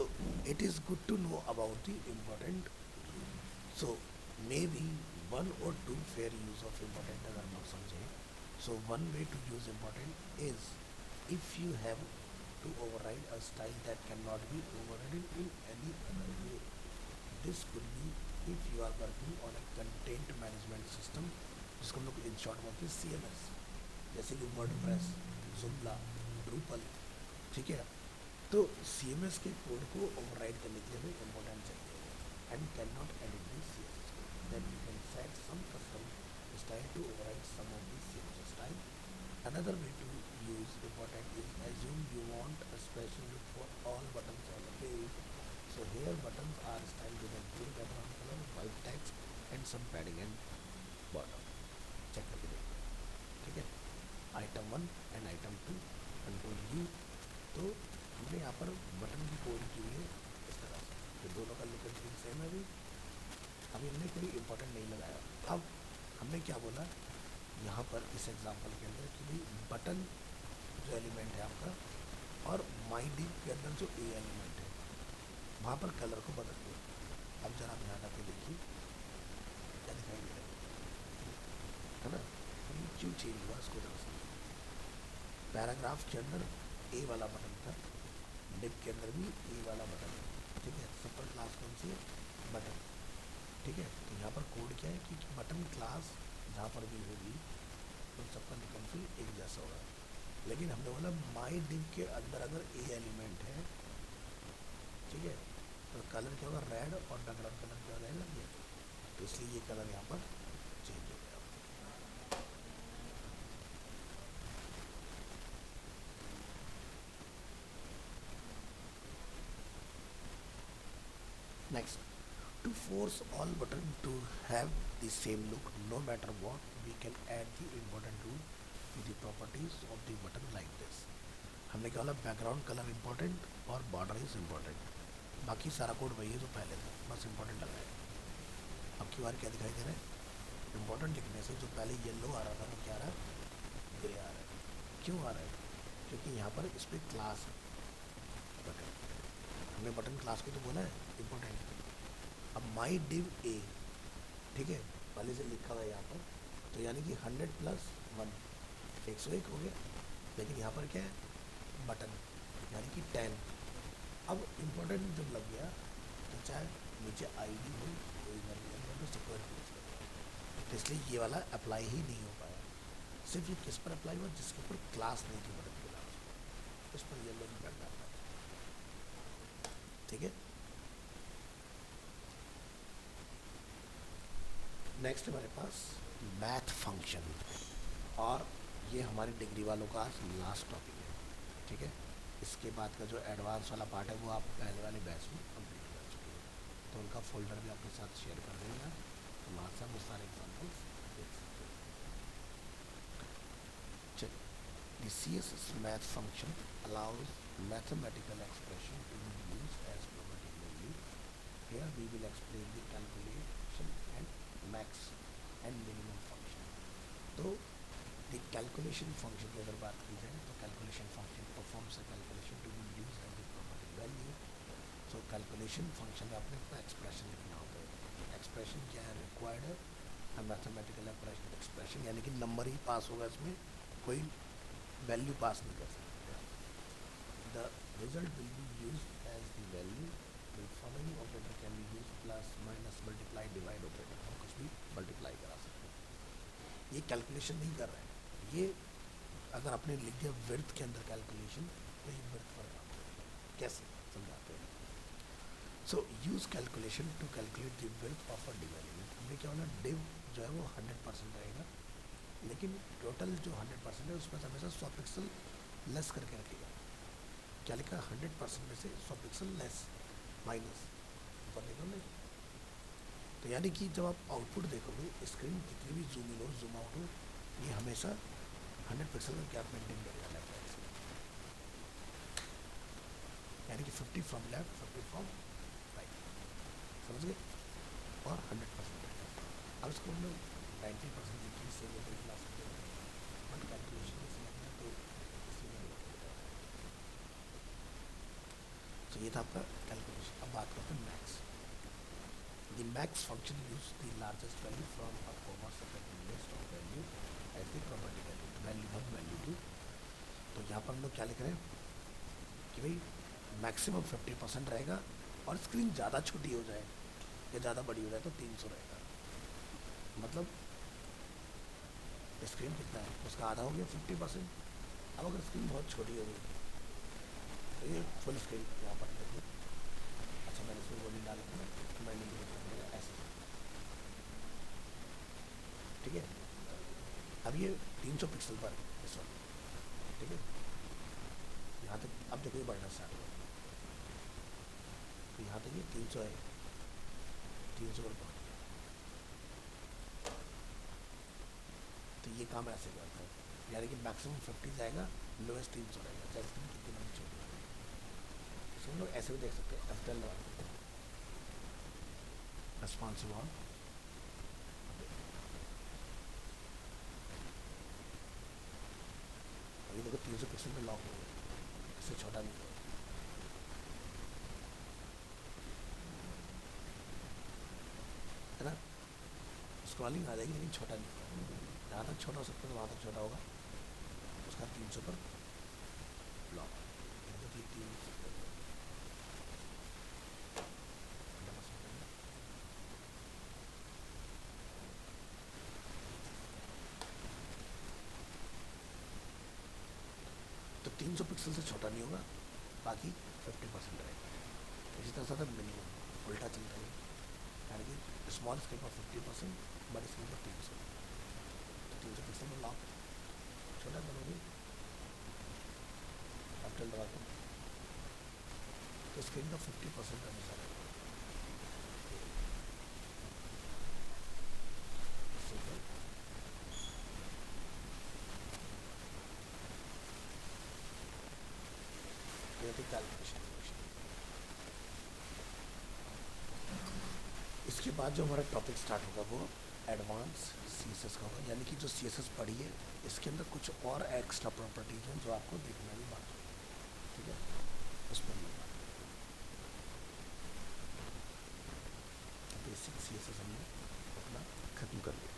it is good to know about the important. So maybe one or two fair use of important अगर हम लोग समझें। So one way to use important is if you have to override a style that cannot be overridden in any other way. This could be if you are working on a content management system, जिसको हम लोग in short बोलते हैं CMS, जैसे कि WordPress, जुमला, ड्रूपल, ठीक है। तो CMS के कोड को ओवरराइड करने के लिए हमें इम्पोर्टेंट चाहिए and can not edit the CSS code, then you can set some custom style to override some of the CSS style. Another way to use important is assume you want a special look for all buttons on the page. So here buttons are styled with a blue background color, white text and some padding and bottom. Check करके देखो, ठीक है। Item 1 and item 2 control U। तो हमने यहाँ पर बटन की कोड की हुई है इस तरह से, तो दोनों का लुक एंड फील सेम है। अभी हमने कोई इम्पोर्टेंट नहीं लगाया। अब हमने क्या बोला यहाँ पर इस एग्जांपल के अंदर कि भाई बटन जो एलिमेंट है आपका और माई डिव के अंदर जो ए एलिमेंट है वहाँ पर कलर को बदल दो। अब जरा आप यहाँ आके देखिए क्या दिखाई दे रहा है ना, तो ये क्यों चेंज हुआ इसको जरा समझिए। पैराग्राफ के अंदर ए वाला बटन था, डिव के अंदर भी ए वाला बटन है, ठीक है। सुपर क्लास कौन सी है, बटन, ठीक है। तो यहाँ पर कोड क्या है कि बटन क्लास जहाँ पर भी होगी तो सबका लुक एंड फील एक जैसा होगा। लेकिन हमने बोला माई डिव के अंदर अगर ए एलिमेंट है, ठीक है, तो कलर क्या होगा, रेड, और बैकग्राउंड कलर क्या रहने लग गया, तो इसलिए ये कलर यहाँ पर चेंज हो गया। Next, to force all button to have the same look no matter what, we can add the important rule to the properties of the button like this. हमने क्या बोला, बैकग्राउंड कलर इम्पोर्टेंट और बॉर्डर इज इम्पोर्टेंट, बाकी सारा कोड वही है जो पहले था, बस इम्पोर्टेंट लगा है। अब की बार क्या दिखाई दे रहा है, इम्पोर्टेंट लिखने से जो पहले येलो आ रहा था वो क्या आ रहा है, ग्रे आ रहा है। क्यों आ रहा है, क्योंकि यहाँ पर इस पर क्लास है बटन, हमने बटन क्लास को तो बोला है इम्पोर्टेंट। अब माई डिव ए, ठीक है, पहले से लिखा हुआ है यहाँ पर, तो यानी कि 100 + 1 101 हो गया। लेकिन यहाँ पर क्या है, बटन, यानी कि 10। अब इम्पोर्टेंट जब लग गया तो चाहे नीचे ID हो, कोई वैल्यू तो सिक्योर यूज करेगा, तो इसलिए ये वाला अप्लाई ही नहीं हो पाया। सिर्फ ये किस पर अप्लाई हुआ, जिसके ऊपर क्लास नहीं थी बटन क्लास, उस पर येलो नहीं करना था, ठीक है। नेक्स्ट हमारे पास मैथ फंक्शन, और ये हमारी डिग्री वालों का आज लास्ट टॉपिक है, ठीक है। इसके बाद का जो एडवांस वाला पार्ट है वो आप पहले वाले बैच में कंप्लीट कर चुके हैं, तो उनका फोल्डर भी आपके साथ शेयर कर देंगे, तो वहाँ से हम वो सारे एग्जाम्पल्स देख सकते हैं। चलिए, the CSS math function allows mathematical expression to be used as property value. Here we will explain the calculation and max and minimum function. तो the calculation function की अगर बात की जाए तो calculation function performs a calculation to be used as a property value. So calculation function में आपने अपना expression लिखना होगा। expression क्या है, required है, a mathematical expression, यानी कि नंबर ही पास होगा, इसमें कोई वैल्यू पास नहीं कर सकते। The result will be used as the value. The following operator can be used: plus, minus, multiply, divide operator, हम कुछ भी मल्टीप्लाई करा सकते हैं। ये कैलकुलेशन नहीं कर रहे हैं, ये अगर आपने लिख दिया विड्थ के अंदर कैलकुलेशन, तो ये विड्थ पर काम करेगा। कैसे समझाते हैं। So use calculation to calculate the width of a div element. हमने क्या बोला, डिव जो है वो 100% रहेगा, लेकिन टोटल जो 100% है उसमें हमेशा 100 पिक्सल लेस करके रखेगा। क्या लिखा, 100% में से 100 पिक्सल लेस, माइनस ऊपर देखो नहीं। तो यानी कि जब आप आउटपुट देखोगे, स्क्रीन कितनी भी जूम इन हो जूम आउट हो, ये हमेशा 100 पिक्सल का गैप मेंटेन करेगा लेफ्ट राइट से, यानी कि 50 फ्रॉम लेफ्ट, 50 फ्रॉम राइट, समझ गए, और 100% रहेगा। अब इसको हम लोग 90% डिक्रीज से लेकर ला सकते हैं, बट कैलकुलेशन में समझना तो इसलिए नहीं होता। तो ये था आपका कैलकुलेशन। अब बात करते हैं max. The max function use the largest value from a comma separated list of value as the property value, value 1, value 2। तो यहाँ पर हम लोग क्या लिख रहे हैं कि भाई मैक्सिमम 50% रहेगा, और स्क्रीन ज़्यादा छोटी हो जाए या ज़्यादा बड़ी हो जाए तो 300 रहेगा। मतलब स्क्रीन कितना है, उसका आधा हो गया 50%, अब अगर स्क्रीन बहुत छोटी होगी तो ये फुल स्क्रीन यहाँ पर देखो। अच्छा मैंने इसमें वो नहीं डाला था, मैंने नहीं कर दिया ऐसे, ठीक है। अब ये 300 पिक्सल पर इस वक्त, ठीक है। यहाँ तक अब देखो ये बढ़ना स्टार्ट हुआ, तो यहाँ तक ये 300 है, 300 पर पहुँच गया। तो ये काम ऐसे करता है, यानी कि मैक्सिमम 50 जाएगा, लोएस्ट 300 रहेगा, चाहे स्क्रीन कितनी बड़ी छोटी हो। इसको हम लोग ऐसे भी देख सकते हैं, F12 दबा सकते हैं, रेस्पॉन्सिव ऑन। अभी देखो 300 पिक्सल में लॉक हो गया, इससे छोटा नहीं होगा, है ना। स्क्रॉलिंग आ जाएगी लेकिन छोटा नहीं होगा, जहाँ तक छोटा हो सकता है वहाँ तक छोटा होगा। उसका 300 पर ब्लॉक, तो 300 तो 300 पिक्सल से छोटा नहीं होगा, बाकी 50% रहेगा। इसी तरह से मिनिमम उल्टा चलता है, यानी कि स्मॉल स्क्रीन पर 50%, बड़ी स्क्रीन पर 300, तो 300 पिक्सल में लॉक छोटा करोगे F12 दबा के, तो स्क्रीन का 50% हमेशा रहेगा। कैलकुलेशन। इसके बाद जो हमारा टॉपिक स्टार्ट होगा वो एडवांस CSS का होगा, यानी कि जो CSS पढ़ी है इसके अंदर कुछ और एक्स्ट्रा प्रॉपर्टीज हैं जो आपको देखना भी बात होगी, ठीक है। उसमें हम लोग बेसिक CSS हमने अपना खत्म कर लिया।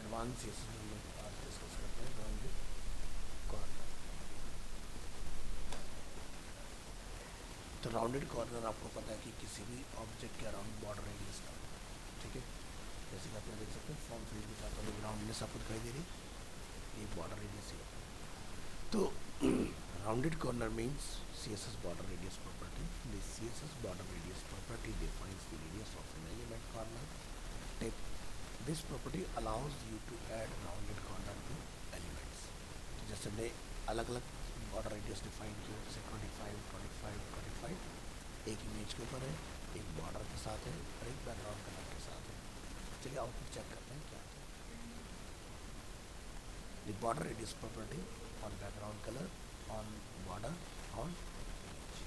एडवांस CSS हम लोग आज डिस्कस करते हैं। तो राउंडेड कॉर्नर आपको पता है कि किसी भी ऑब्जेक्ट के अराउंड बॉर्डर रेडियस का, ठीक है। जैसे कि आप यहाँ देख सकते हैं फॉर्म फिल के साथ अभी राउंडनेस आपको दिखाई दे रही, ये बॉर्डर रेडियस है। तो rounded corner means CSS border radius property. The CSS border radius property defines the radius of an element corner tip. This property allows you to add rounded corner to elements. तो जैसे हमने अलग अलग बॉर्डर रेडियस डिफाइन किया, जैसे 25, 25, 25 एक इमेज के ऊपर है, एक बॉर्डर के साथ है और एक बैकग्राउंड कलर के साथ है। चलिए आउटपुट चेक करते हैं क्या है। The border radius property on background color on border on image.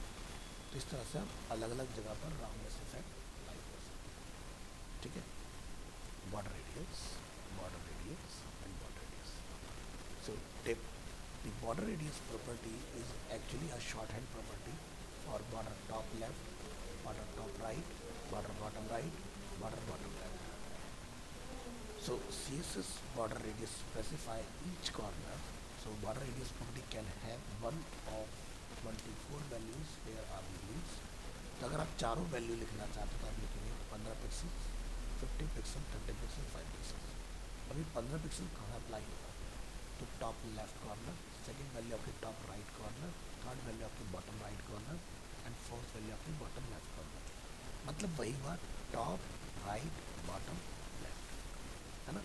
तो इस तरह से आप अलग अलग जगह पर राउंडनेस इफेक्ट अप्लाई कर सकते हैं, ठीक है। border radius and border radius. So tip, the border radius property is actually a shorthand property for border top left, border top right, border bottom right, border bottom left. So CSS border radius specify each corner. So border radius property can have one of 1 to 4 values. Here are the rules. तो अगर आप चारों वैल्यू लिखना चाहते हो तो आप लिखेंगे 15 पिक्सल, 50 पिक्सल, 30 पिक्सल, 5 पिक्सल। अभी 15 पिक्सल कहाँ अप्लाई होगा, तो top left corner, second value आपकी top right corner, third value आपकी bottom right corner and fourth value आपकी बॉटम लेफ्ट कॉर्नर। मतलब वही बात, टॉप राइट बॉटम लेफ्ट, है ना।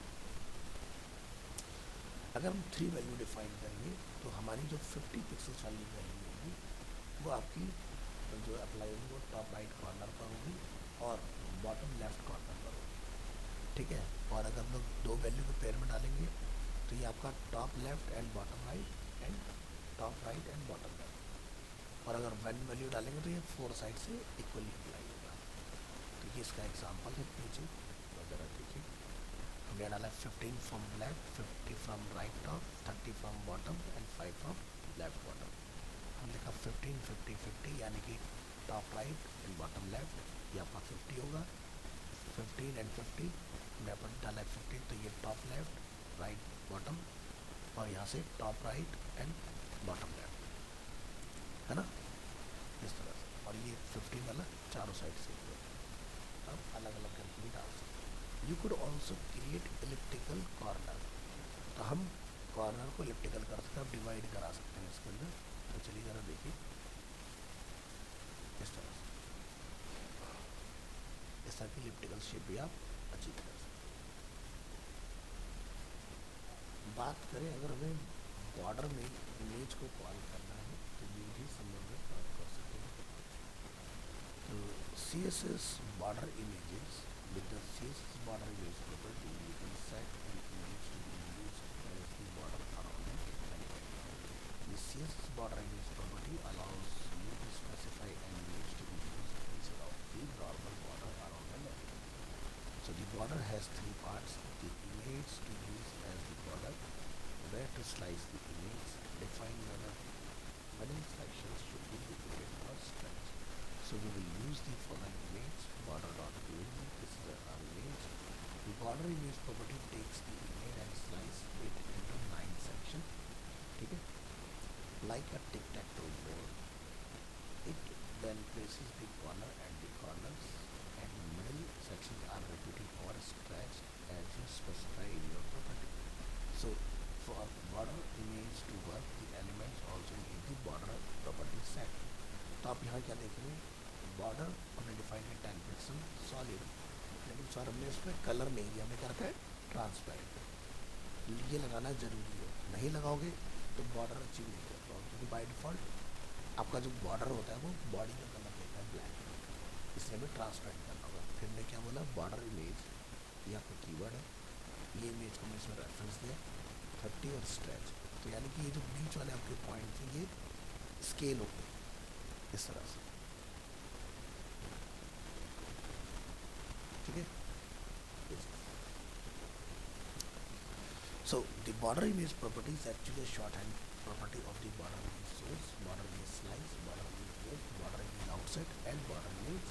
अगर हम 3 वैल्यू डिफाइन करेंगे तो हमारी जो 50 पिक्सल्स वाली वैल्यू होगी वो आपकी जो अप्लाई होगी वो टॉप राइट कॉर्नर पर होगी और बॉटम लेफ्ट कॉर्नर पर होगी, ठीक है। और अगर हम लोग 2 वैल्यू को पेयर में डालेंगे तो ये आपका top left and bottom right and top right and bottom left. और अगर 1 वैल्यू डालेंगे तो ये 4 साइड से इक्वली अप्लाई होगा। तो ये इसका एग्जाम्पल है, नीचे वगैरह देखिए हमने डाला 15 from left, 50 from right top, 30 from bottom and 5 from left bottom. हम लिखा 15, 50, 50 यानी कि top right and bottom left, ये आपका 50 होगा। 15 एंड 50 हमने अपन डाला 15 तो ये टॉप लेफ्ट राइट बॉटम और यहाँ से top right and bottom left, है ना, इस तरह से। और ये 15 वाला चारों साइड से अब अलग अलग करके भी डाल सकते हैं। You could also create elliptical corner. तो हम कॉर्नर को इलिप्टिकल कर सकते हैं, आप डिवाइड करा सकते हैं इसके अंदर। तो चलिए जरा देखिए इस तरह से, इस तरह की इलिप्टिकल शेप भी आप अचीव कर सकते हैं। बात करें अगर हमें बॉर्डर में इमेज को कॉल करना है तो ये भी संबंध में काम कर सकते हैं। तो CSS border images with the CSS border image property you can set an image to be used as the border around an element. The CSS border image property allows you to specify an image to be used instead of the normal border around an element. So the border has 3 parts: the image to use as the border, where to slice the image, define whether middle sections should be depicted or stretched. So we will use the following image, border.image. This is our image. The border image property takes the image and slice it into 9 sections. ठीक है, like a tic-tac-toe board. It then places the corner and the corners and middle sections are repeated or stretched as you specify in your property. So for border image to work, the elements also need the border property set. तो आप यहाँ क्या देखेंगे, बॉर्डर हमने डिफाइन है 10 पिक्सल सॉलिड, लेकिन सर हमने इसमें कलर नहीं दिया, हमने क्या रखा है ट्रांसपेरेंट। ये लगाना ज़रूरी है, नहीं लगाओगे तो बॉर्डर अचीव नहीं कर पाओगे, क्योंकि बाय डिफ़ॉल्ट आपका जो बॉर्डर होता है वो बॉडी का कलर देता है ब्लैक, इसलिए हमें ट्रांसपेरेंट करना होगा। फिर हमने क्या बोला, बॉर्डर इमेज, ये आपका कीवर्ड है, ये इमेज को हमने इसमें रेफरेंस दिया 30 और स्ट्रेच। तो यानी कि ये जो बीच वाले आपके पॉइंट थे ये स्केल होते हैं इस तरह से, ठीक है। So the border image property is actually a shorthand property of the border image source, border image slice, border image width, border image offset and border image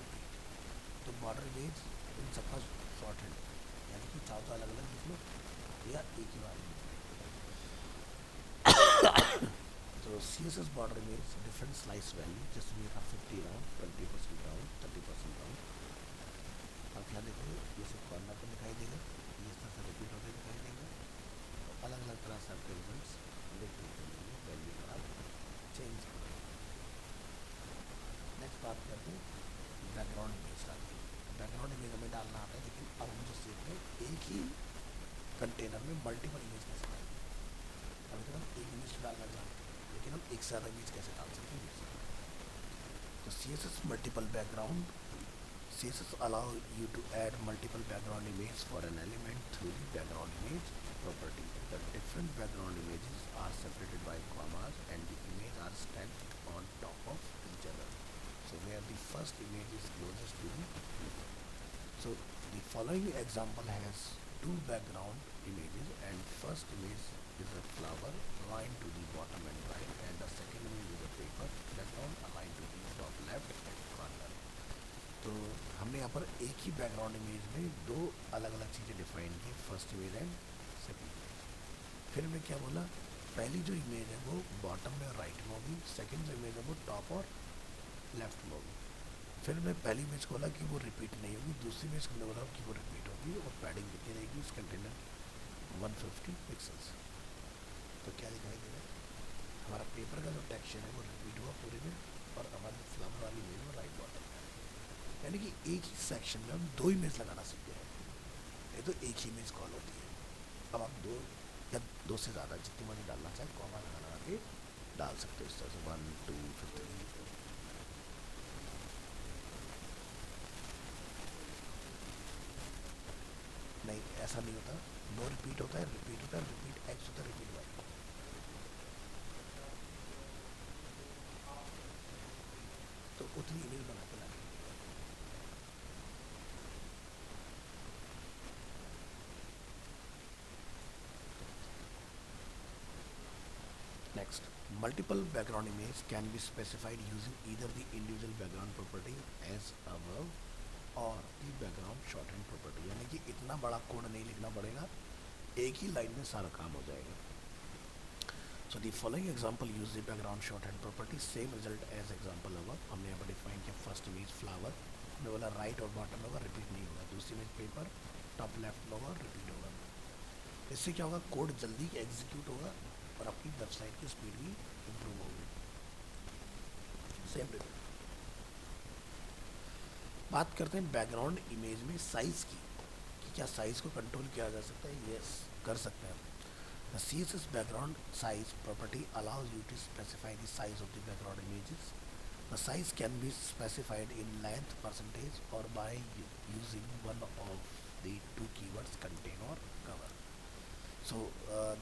repeat. तो border image इन सबका shorthand है, यानी कि चारों अलग अलग लिख लो या एक ही बार में। तो CSS border image different slice value जैसे मेरा 50 राउंड, 20% राउंड, 30% राउंड। अब क्या देखोगे, ये सब कॉर्नर पर दिखाई देगा, ये इस तरह से रिपीट होते दिखाई देंगे। तो अलग अलग तरह से आपके रिजल्ट्स देखने को मिलेंगे, वैल्यू का आप चेंज करोगे। नेक्स्ट बात करते हैं बैकग्राउंड इमेज डालते हैं। बैकग्राउंड इमेज हमें डालना आता है, लेकिन अब मुझे सीखते हैं एक ही कंटेनर में मल्टीपल इमेज कैसे डालते हैं। अभी तक हम एक इमेज डालना जानते हैं, लेकिन हम एक से ज़्यादा इमेज कैसे डाल सकते हैं। तो CSS multiple background, CSS allow you to add multiple background image for an element through the background image property. The different background images are separated by commas and the image are stacked on top of each other. So where the first image is closest to the, so the following example has two background images, and first image is a flower aligned to the bottom and right, and the second image is a paper background aligned to the top left and corner. तो हमने यहाँ पर एक ही बैकग्राउंड इमेज में दो अलग अलग चीज़ें डिफाइन की, first image and second image. फिर मैं क्या बोला, पहली जो इमेज है वो बॉटम में और राइट में होगी, सेकंड जो इमेज है वो टॉप और लेफ्ट में होगी। फिर मैं पहली इमेज को बोला कि वो रिपीट नहीं होगी, दूसरी इमेज को बोला कि वो रिपीट होगी, और पैडिंग कितनी रहेगी इस कंटेनर 150 पिक्सल्स। तो क्या दिखाई दे रहा है, हमारा पेपर का जो टेक्सचर है वो रिपीट हुआ पूरे में, और हमारी जो फ्लावर वाली इमेज वो राइट बॉटम में है। यानी कि एक ही सेक्शन में हम दो इमेज लगाना सीख गए, ये तो एक ही इमेज कॉल होती है। अब आप दो या दो से ज़्यादा जितनी मर्जी डालना चाहे कॉमा लगा के डाल सकते हो, इस तरह से 1 2 फिर 3। नहीं, ऐसा नहीं होता, नो रिपीट होता है, रिपीट होता है, रिपीट एक्स होता है, रिपीट वाई। तो उतनी इमेज बना के लानी। Next, multiple background image can be specified using either the individual background property as above or the background shorthand property। यानी कि इतना बड़ा कोड नहीं लिखना पड़ेगा, एक ही लाइन में सारा काम हो जाएगा। So the following example use the background shorthand property, same result as example above। हमने यहाँ पर डिफाइन किया फर्स्ट इमेज फ्लावर में बोला राइट और बॉटम में होगा, रिपीट नहीं होगा। दूसरी इमेज पेपर टॉप लेफ्ट में होगा, रिपीट होगा। इससे क्या होगा, कोड जल्दी एग्जीक्यूट होगा और आपकी वेबसाइट की स्पीड भी इम्प्रूव होगी। Same result. बात करते हैं बैकग्राउंड इमेज में साइज़ की, कि क्या साइज़ को कंट्रोल किया जा सकता है। यस, कर सकते हैं। The CSS background size property allows you to specify the size of the background images. The size can be specified in length, percentage, or by using one of the two keywords contain or cover. So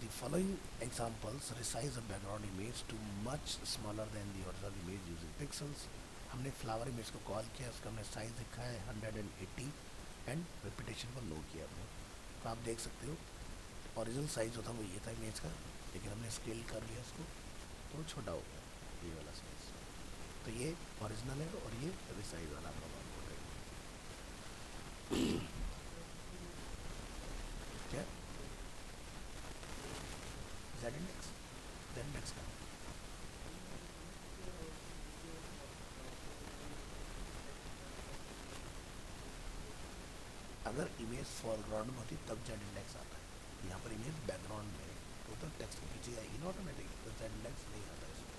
the following examples resize a background image to much smaller than the original image using pixels. हमने फ्लावर इमेज को कॉल किया, उसका हमने साइज़ लिखा है 180 एंड रिपीटेशन को नो किया हमने। तो आप देख सकते हो ओरिजिनल साइज़ जो था वो ये था इमेज का, लेकिन हमने स्केल कर लिया इसको तो छोटा हो गया ये वाला साइज़। तो ये ओरिजिनल है और ये रिसाइज वाला प्रभाव हो रहा है। क्या Z इंडेक्स, Z इंडेक्स का अगर इमेज फॉरग्राउंड में होती तब Z इंडेक्स आता है, यहाँ पर इमेज बैकग्राउंड में है तो टेक्स्ट के पीछे आएगी ना ऑटोमेटिक, तो Z इंडेक्स नहीं आता इसमें।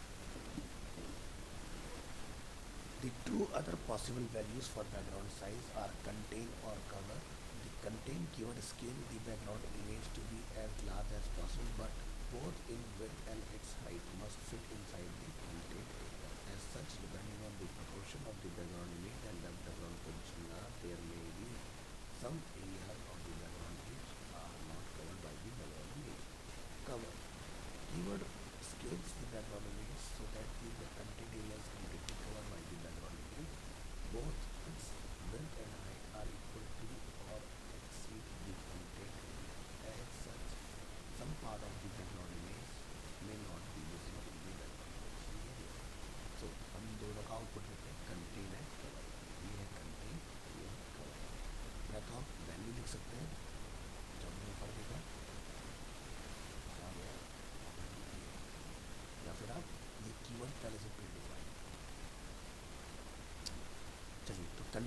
The two other possible values for background size are contain or cover. The contain keyword scale the background image to be as large as possible, but both in width and its height must fit inside the content area. As such, depending on the proportion of the background image and the background position, there may be some areas of the background image are not covered by the background image. Cover keyword scales the background image so that the content area is completely covered by the background image. Both its width and height are equal to or exceed the content area. As such, some part of the background image may not be visible in the background positioning area. So हम दोनों का आउटपुट लेते हैं, कंटेन है कवर। ये है कंटेन, ये है कवर। या तो आप वैल्यू लिख सकते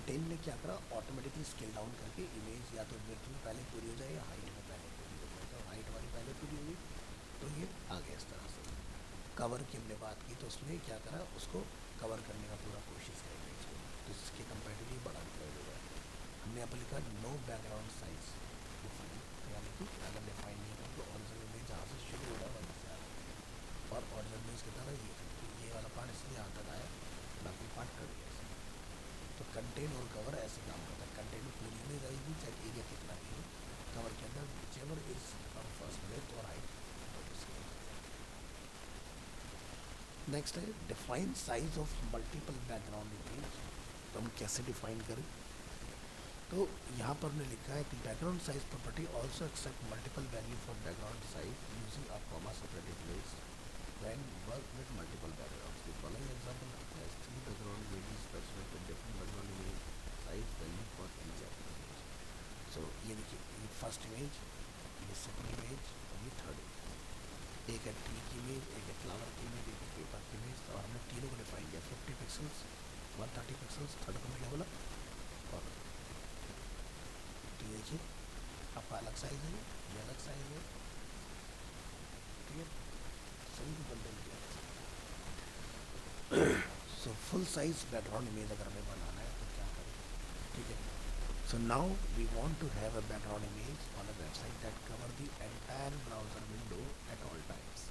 कंटेन ने क्या करा, ऑटोमेटिकली स्केल डाउन करके इमेज या तो विड्थ में पहले पूरी हो जाए या हाइट में पहले पूरी हो जाए। तो हाइट वाली पहले पूरी हुई तो ये आ गया इस तरह से। कवर की हमने बात की तो उसमें क्या करा, उसको कवर करने का पूरा कोशिश करें इमेज को, तो इसके कंपेरेटिवली बड़ा डिप्लॉय होगा। हमने यहाँ पर लिखा नो बैकग्राउंड साइज डिफाइन, यानी कि अगर डिफाइन नहीं कर तो ओरिजिनल इमेज जहाँ से शुरू हो रहा है वहीं से आ रहा है, और ओरिजिनल इमेज कितना था ये वाला पार्ट इसलिए यहाँ तक आया, बाकी पार्ट कट गया। तो कंटेन और कवर ऐसे काम करता है, कंटेन में पूरी इमेज आएगी चाहे एरिया कितना भी हो, कवर के अंदर whichever is from first width और हाइट। नेक्स्ट है define size of multiple background image. तो हम कैसे डिफाइन करें, तो यहाँ पर हमने लिखा है कि background size property also accept multiple value for background size using a comma separated place when work with multiple backgrounds. The following example has three background images specified with different background image size value for each image. So ये देखिए, ये फर्स्ट इमेज, ये सेकंड इमेज और ये थर्ड इमेज। एक है ट्री की इमेज, एक है फ्लावर की इमेज, एक है पेपर की इमेज, और हमने तीनों को डिफाइन किया 50 पिक्सल्स, 130 पिक्सल्स, थर्ड को क्या बोला, और तो ये देखिए आपका अलग साइज है, ये अलग साइज है, ठीक है, सभी को बंदे किया। So full size background image अगर हमें बनाना है तो क्या करें, ठीक है। So now we want to have a background image on a website that cover the entire browser window at all times.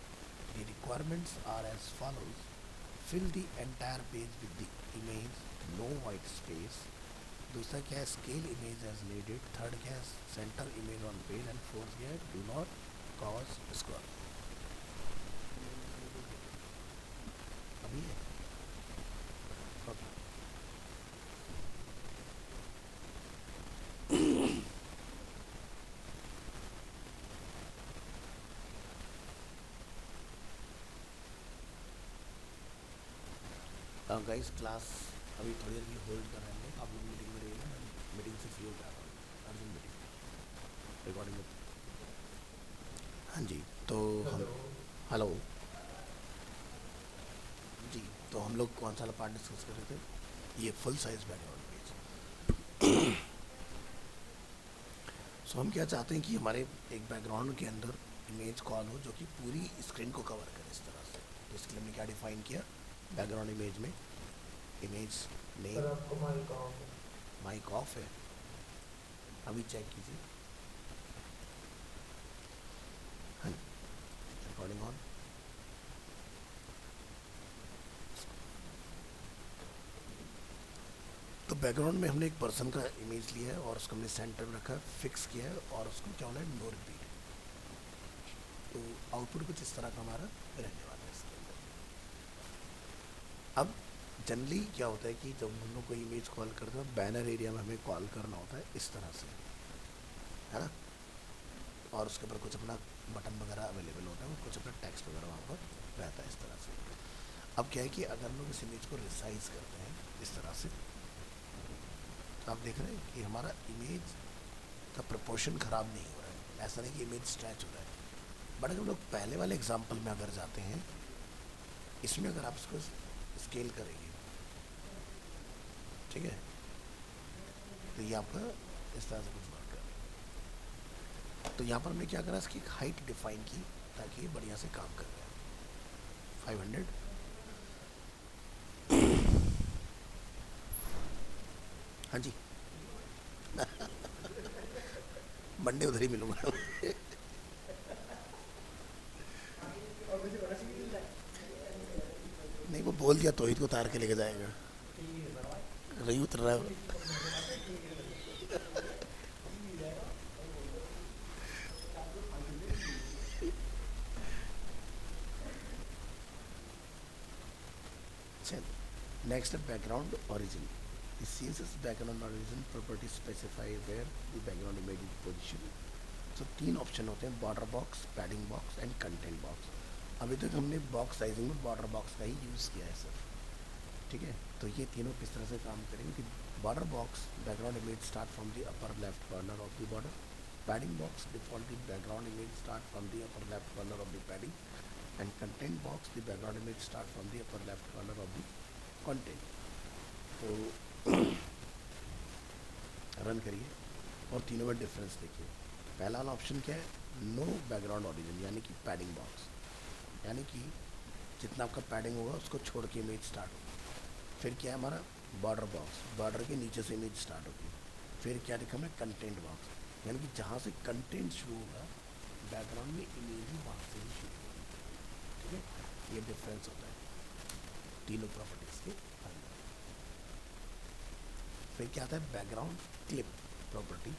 The requirements are as follows: fill the entire page with the image, no white space. दूसरा क्या है, scale image as needed. Third क्या है, center image on page. and fourth क्या है, do not cause scroll. अभी है okay. गाइस क्लास अभी थोड़ी देर के लिए होल्ड कर रहे हैं, आप लोग मीटिंग में रहिएगा, मीटिंग से फ्री हो जा रहा हूँ, अर्जेंट मीटिंग रिकॉर्डिंग में। हाँ जी, तो हम हेलो जी, तो हम लोग कौन सा पार्ट डिस्कस कर रहे थे, ये फुल साइज बैकग्राउंड पेज। सो हम क्या चाहते हैं कि हमारे एक बैकग्राउंड के अंदर इमेज कॉल हो जो कि पूरी स्क्रीन को कवर करे इस तरह से। तो इसके लिए हमने क्या डिफाइन किया, बैकग्राउंड इमेज में इमेज नेम, माइक ऑफ है, अभी चेक कीजिए, हाँ रिकॉर्डिंग ऑन। तो बैकग्राउंड में हमने एक पर्सन का इमेज लिया है और उसको हमने सेंटर में रखा, फिक्स किया है, और उसको क्या होना है, नो रिपीट। तो आउटपुट कुछ इस तरह का हमारा रहने वाला है इसके अंदर। अब जनरली क्या होता है कि जब हम लोग कोई इमेज कॉल करते हैं, बैनर एरिया में हमें कॉल करना होता है इस तरह से, है ना, और उसके ऊपर कुछ अपना बटन वगैरह अवेलेबल होता है और कुछ अपना टेक्स्ट वगैरह वहाँ पर रहता है इस तरह से। अब क्या है कि अगर हम लोग इस इमेज को रिसाइज करते हैं इस तरह से, तो आप देख रहे हैं कि हमारा इमेज का प्रपोर्शन ख़राब नहीं हो रहा है, ऐसा नहीं कि इमेज स्ट्रेच हो रहा है। बट अगर हम लोग पहले वाले एग्जाम्पल में अगर जाते हैं, इसमें अगर आप इसको स्केल करेंगे, ठीक है, तो ये आपका इस तरह से कुछ वर्क कर। तो यहाँ पर हमने क्या करा, इसकी हाइट डिफाइन की ताकि ये बढ़िया से काम कर रहा है। 500, हाँ जी मंडे उधर ही मिलूंगा। नहीं, वो बोल दिया तोहिद को उतार के लेके जाएगा, रही उतर रहा है। नेक्स्ट है background origin. The CSS background origin property specify where the background image is positioned. तो तीन ऑप्शन होते हैं, border box, padding box and content box. अभी तक हमने बॉक्स साइजिंग में बॉर्डर बॉक्स का ही यूज़ किया है सर, ठीक है। तो ये तीनों किस तरह से काम करेंगे कि border box background image start from the upper left corner of the border, padding box default the background image start from the upper left corner of the padding, and content box the background image start from the upper left corner of the content. तो रन करिए और तीनों में डिफरेंस देखिए। पहला वाला ऑप्शन क्या है, नो बैकग्राउंड ओरिजिन, यानी कि पैडिंग बॉक्स, यानी कि जितना आपका पैडिंग होगा उसको छोड़ के इमेज स्टार्ट होगी। फिर क्या है हमारा बॉर्डर बॉक्स, बॉर्डर के नीचे से इमेज स्टार्ट होगी। फिर क्या लिखा हमने, कंटेंट बॉक्स, यानी कि जहाँ से कंटेंट शुरू होगा बैकग्राउंड में इमेज भी वहाँ से ही शुरू होगी। ठीक है, ये डिफरेंस होता है तीनों प्रॉपर्टीज़ के अंदर। फिर क्या आता है background clip property.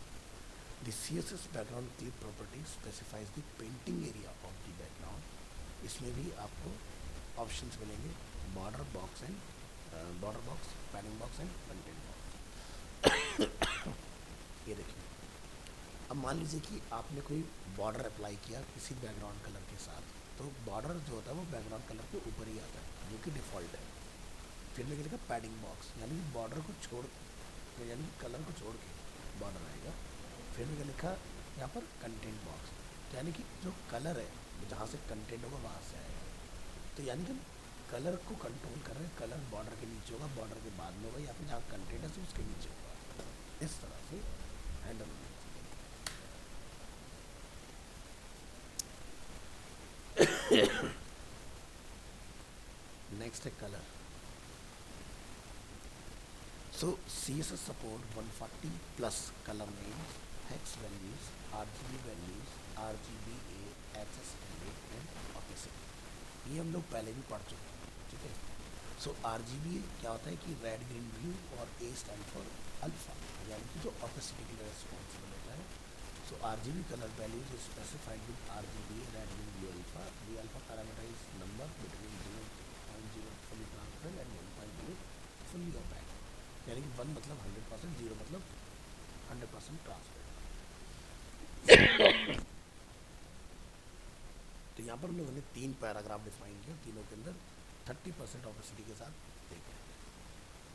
The CSS background clip property specifies the painting area of the background. इसमें भी आपको ऑप्शंस मिलेंगे, border box and padding box and content box. ये देखिए, अब मान लीजिए कि आपने कोई बॉर्डर अप्लाई किया किसी बैकग्राउंड कलर के साथ, तो बॉर्डर जो होता है वो बैकग्राउंड कलर के ऊपर ही आता है जो कि डिफ़ॉल्ट है। फिर मैंने लिखा पैडिंग बॉक्स, यानी कि बॉर्डर को छोड़, यानी कि कलर को छोड़ के बॉर्डर आएगा। फिर मैंने लिखा यहाँ पर कंटेंट बॉक्स, तो यानी कि जो कलर है जहाँ से कंटेंट होगा वहाँ से आएगा। तो यानी कि कलर को कंट्रोल कर रहे हैं, कलर बॉर्डर के नीचे होगा, बॉर्डर के बाद में होगा, या फिर जहाँ कंटेंट है उसके नीचे होगा। इस तरह से हैंडल होगा। नेक्स्ट है colour. So CSS support 140 plus color names, hex values, RGB values, RGBA, HSLA and opacity। ये हम लोग पहले भी पढ़ चुके हैं, ठीक है। सो RGB क्या होता है कि रेड ग्रीन ब्लू, और A स्टैंड फॉर अल्फा, यानी कि जो ऑपेसिटी के लिए रिस्पॉन्सिबल होता है। So RGB colour values specified with RGBA red green blue alpha. The alpha parameter is number between 0.0 fully transparent and 1.0 fully opaque, यानी कि 1 मतलब 100%, 0 मतलब 100% ट्रांसपेरेंट। तो यहाँ पर हम लोगों ने 3 पैराग्राफ डिफाइन किए, तीनों के अंदर 30% ऑपेसिटी के साथ देखे।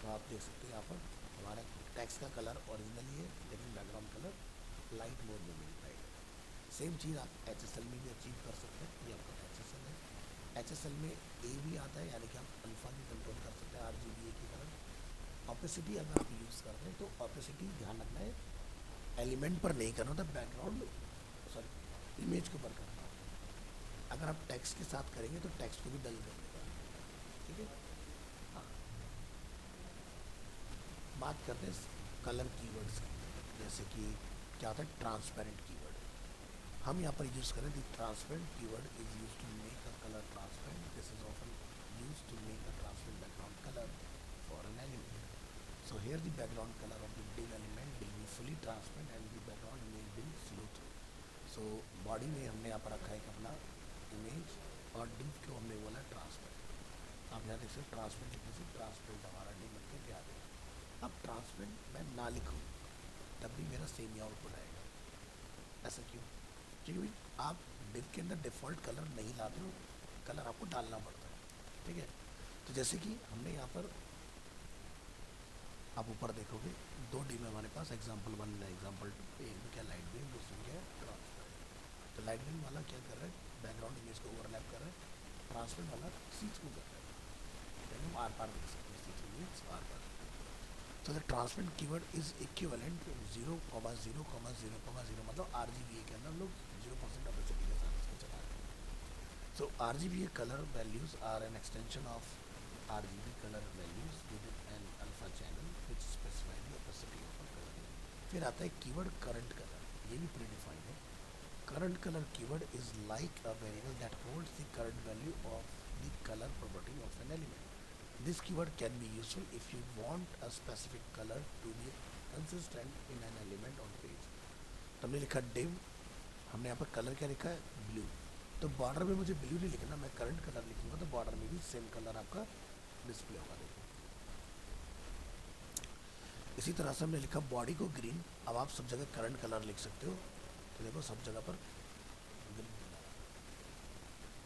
तो आप देख सकते हैं यहाँ पर हमारा टेक्स्ट का कलर ओरिजिनल ही है, लेकिन बैकग्राउंड कलर लाइट मोड में मिल रहा है। सेम चीज़ आप HSL में भी अचीव कर सकते हैं, ये आपका HSL है। HSL में A भी आता है, यानी कि आप अल्फा भी कंट्रोल कर सकते हैं RGBA की तरह। ऑपेसिटी अगर आप यूज़ करते हैं तो ऑपेसिटी ध्यान रखना है एलिमेंट पर नहीं करना होता, बैकग्राउंड सॉरी इमेज के ऊपर करना होता है। अगर आप टेक्स्ट के साथ करेंगे तो टेक्स्ट को भी डल कर देगा, ठीक है। हाँ, बात करते हैं कलर कीवर्ड्स की, जैसे कि क्या होता है ट्रांसपेरेंट कीवर्ड। हम यहाँ पर यूज़ करें the transparent keyword is use to make a colour transparent. This is often use to make a transparent background colour for an element. So here the background color of the div element will be fully transparent and the background image will flow through. So body में हमने यहाँ पर रखा है अपना इमेज, और div को हमने बोला ट्रांसपेरेंट। आप यहाँ देख सकते ट्रांसपेरेंट लिखने से ट्रांसपेरेंट हमारा div बन के तैयार है। अब ट्रांसपेरेंट मैं ना लिखूँ तब भी मेरा सेम ही आउटपुट आएगा। ऐसा क्यों? क्योंकि आप div के अंदर डिफ़ॉल्ट कलर नहीं लाते हो, कलर आपको डालना पड़ता है, ठीक है। तो जैसे कि हमने यहाँ पर आप ऊपर देखोगे 2 डी में हमारे पास एग्जाम्पल 1 एग्जाम्पल 2, एक में क्या लाइट ग्रीन, दूसरे में क्या है ट्रांसपेरेंट। तो लाइट ग्रीन वाला क्या कर रहा है, बैकग्राउंड इमेज को ओवरलैप कर रहा है, ट्रांसपेरेंट वाला सी थ्रू कर रहा है, यानी हम आर पार देख सकते हैं, सी थ्रू मीन्स आर पार। तो the transparent keyword is equivalent to 0,0,0,0 मतलब RGBA के अंदर हम लोग 0% ऑपेसिटी के साथ इसको चला रहे हैं। So RGBA colour values are an extension of RGB color values within an alpha channel which specify the opacity of a color। फिर आता है कीवर्ड करंट कलर, ये भी प्रीडिफाइंड है। Current colour keyword is like a variable that holds the current value of the colour property of an element. This keyword can be useful if you want a specific colour to be consistent in an element on page. तो हमने लिखा डिव, हमने यहाँ पर कलर क्या लिखा है ब्लू, तो बॉर्डर में मुझे ब्लू नहीं लिखना, मैं करंट कलर लिखूंगा तो बॉर्डर में भी सेम कलर आपका डिस्प्ले होगा। देखो इसी तरह से हमने लिखा बॉडी को ग्रीन, अब आप सब जगह करंट कलर लिख सकते हो, तो देखो सब जगह पर ग्रीन कलर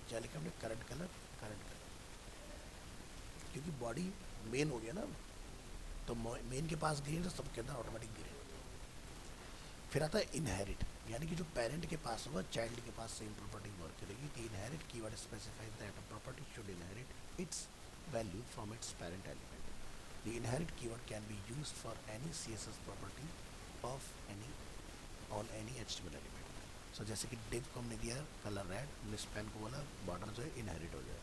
क्या लिखा हमने, करंट कलर, करंट कलर, क्योंकि बॉडी मेन हो गया ना, तो मेन के पास ग्रीन है तो सबके अंदर ऑटोमेटिक ग्रीन होता है। फिर आता है इनहेरिट, यानी कि जो पेरेंट के पास होगा चाइल्ड के पास सेम प्रॉपर्टी वर्क करेगी। The inherit keyword specifies that a property should inherit it's value from its parent element. The inherit keyword can be used for any CSS property of any on any HTML element. So जैसे कि div को हमने दिया कलर रेड, हमने स्पैन को बोला बॉर्डर जो है इनहेरिट हो जाए,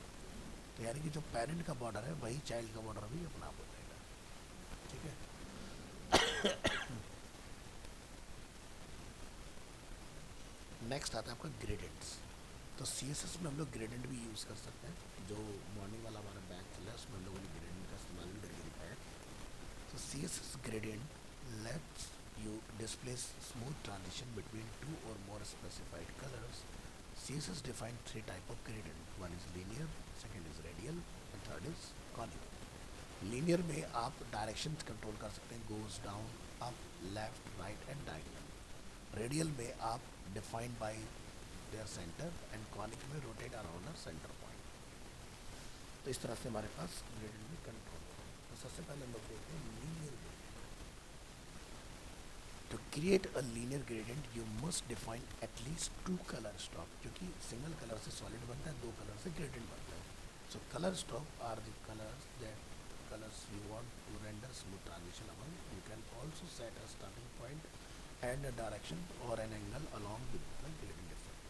तो यानी कि जो पेरेंट का बॉर्डर है वही चाइल्ड का बॉर्डर भी अपना आप हो जाएगा। ठीक है। नेक्स्ट आता है आपका ग्रेडेंट्स। तो CSS में हम लोग ग्रेडेंट भी यूज़ कर सकते हैं। जो मॉर्निंग वाला हमारा बैच चल रहा है उसमें हम लोगों ने ग्रेडेंट का इस्तेमाल भी करके दिखाया है। तो CSS gradient lets you display smooth transition between two or more specified colors. CSS define three type of gradient. One is linear, second is radial, and third is conic. Linear में आप डायरेक्शन कंट्रोल कर सकते हैं, goes down, up, left, right and diagonal. Radial में आप defined by their center and conic में rotate around a center point. तो इस तरह से हमारे पास gradient में कंट्रोल है। तो सबसे पहले हम लोग देखते हैं linear gradient. To create a linear gradient, you must define at least two color stroke, क्योंकि सिंगल कलर से सॉलिड बनता है, दो कलर से ग्रेडियंट बनता है। So color stroke are the colors that colors you want to render smooth transition among. You can also set a starting point and a direction or an angle along with the gradient effect.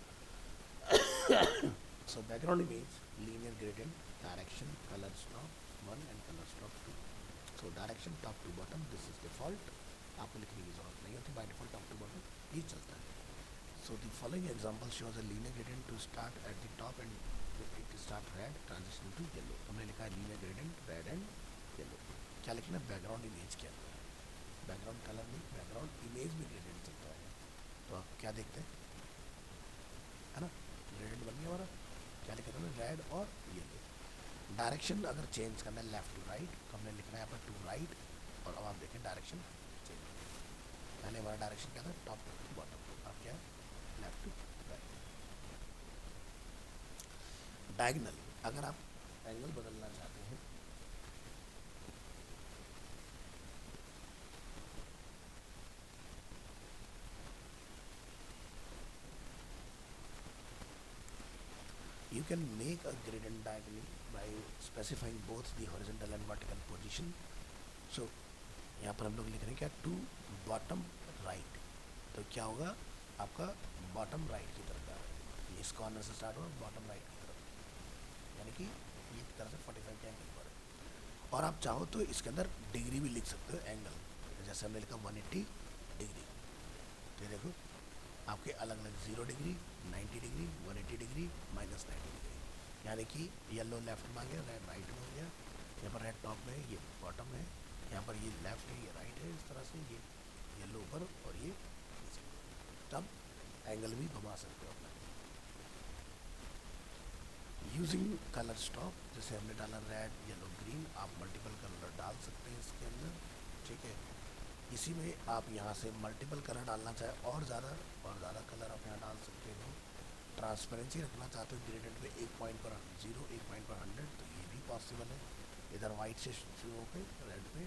So background image, linear gradient, direction, color stroke 1 and color stroke 2. So direction top to bottom, this is default. आपको लिखने की जरूरत नहीं होती, by default top to bottom ये चलता है। So the following example shows a linear gradient to start at the top and it start red transition to yellow. हमने लिखा है linear gradient red and yellow. क्या लिखना है? बैकग्राउंड इमेज के अंदर, बैकग्राउंड कलर नहीं, बैकग्राउंड इमेज में ग्रेडियंट चलता है। तो आप क्या देखते हैं, है ना, ग्रेडियंट बन गया हमारा। क्या लिखा था? रेड और येलो। डायरेक्शन अगर चेंज करना है लेफ्ट टू राइट, तो हमने लिखना है यहाँ पर टू राइट, और अब आप देखें डायरेक्शन चेंज। पहले हमारा डायरेक्शन क्या था? टॉप टू बॉटम, अब क्या है? Left to right. डायगोनल, अगर आप एंगल बदलना चाहते हैं you can make a gradient diagonally by specifying both the horizontal and vertical position. So यहाँ पर हम लोग लिख रहे हैं क्या? To bottom right. तो क्या होगा? आपका बॉटम राइट की तरफ जा रहा है, इस कॉर्नर से स्टार्ट हुआ बॉटम राइट की तरफ, यानी कि ये की तरफ से 45 एंगल पर है। और आप चाहो तो इसके अंदर डिग्री भी लिख सकते हो, एंगल, जैसे हमने लिखा 180 डिग्री। तो ये देखो आपके अलग अलग 0 डिग्री, 90 डिग्री, 180 डिग्री, -90 डिग्री, यानी कि येलो लेफ्ट में आ गया, रेड राइट में हो गया, यहाँ पर रेड टॉप में है, ये बॉटम है, यहाँ पर ये लेफ्ट है, ये राइट है, इस तरह से ये येलो ऊपर और ये नीचे। तब एंगल भी घुमा सकते हो अपना। यूजिंग कलर स्टॉक, जैसे हमने डाला रेड येलो ग्रीन, आप मल्टीपल कलर डाल सकते हैं इसके अंदर। ठीक है, इसी में आप यहाँ से मल्टीपल कलर डालना चाहे और ज़्यादा कलर आप यहाँ डाल सकते हो। ट्रांसपेरेंसी रखना चाहते हो ग्रेडियंट में 1 पॉइंट पर 0, 1 पॉइंट पर 100, तो ये भी पॉसिबल है। इधर वाइट से शुरू होकर रेड पे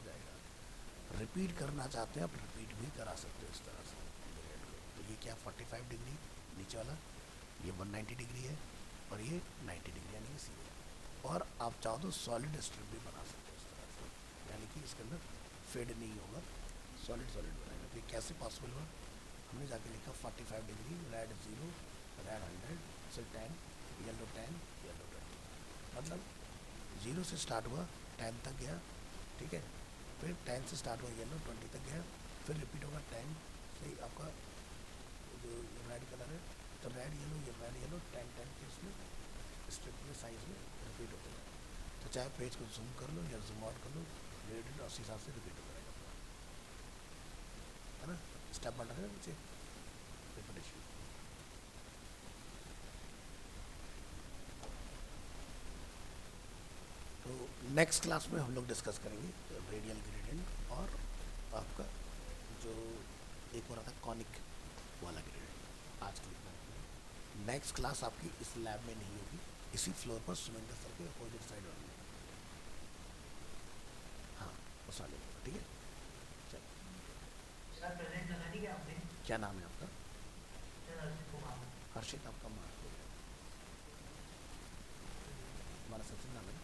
जाएगा। रिपीट करना चाहते हैं आप, रिपीट भी करा सकते हो इस तरह से ग्रेडियंट को। तो ये क्या 45 डिग्री नीचे वाला, ये 190 डिग्री है, और ये 90 डिग्री यानी कि सीधे। और आप चाहो तो सॉलिड स्ट्रिप भी बना सकते हो इस तरह से, यानी कि इसके अंदर फेड नहीं होगा, सॉलिड बनाएगा। तो ये कैसे पॉसिबल हुआ? हमने जाके लिखा 45 डिग्री, रेड 0, रेड 100, से 10, येलो 10, येलो 20, मतलब 0 से स्टार्ट हुआ 10 तक गया, ठीक है, फिर 10 से स्टार्ट हुआ येलो 20 तक गया, फिर रिपीट होगा 10 से आपका जो रेड कलर है, तो रेड येलो, ये रेड येलो 10 10 के इसमें स्ट्रिप में साइज में रिपीट होते हैं। तो चाहे पेज को जूम कर लो या जूम आउट कर लो, ग्रेडियंट उसी हिसाब से रिपीट होता रहेगा, है ना। स्टेप बन रहा है नीचे रिपीटेशन। तो नेक्स्ट क्लास में हम लोग डिस्कस करेंगे रेडियल ग्रेडियंट और आपका जो एक और आता है कॉनिक वाला ग्रेडियंट। आज के लिए नेक्स्ट क्लास आपकी इस लैब में नहीं होगी, इसी फ्लोर पर सुमेंद्र सर के अपोजिट साइड होगी। हाँ उस वाले में, ठीक है। चलो प्रेजेंट लगा दी क्या आपने? क्या नाम है आपका? हर्षित। आपका मार्क हो गया, हमारा सचिन नाम है।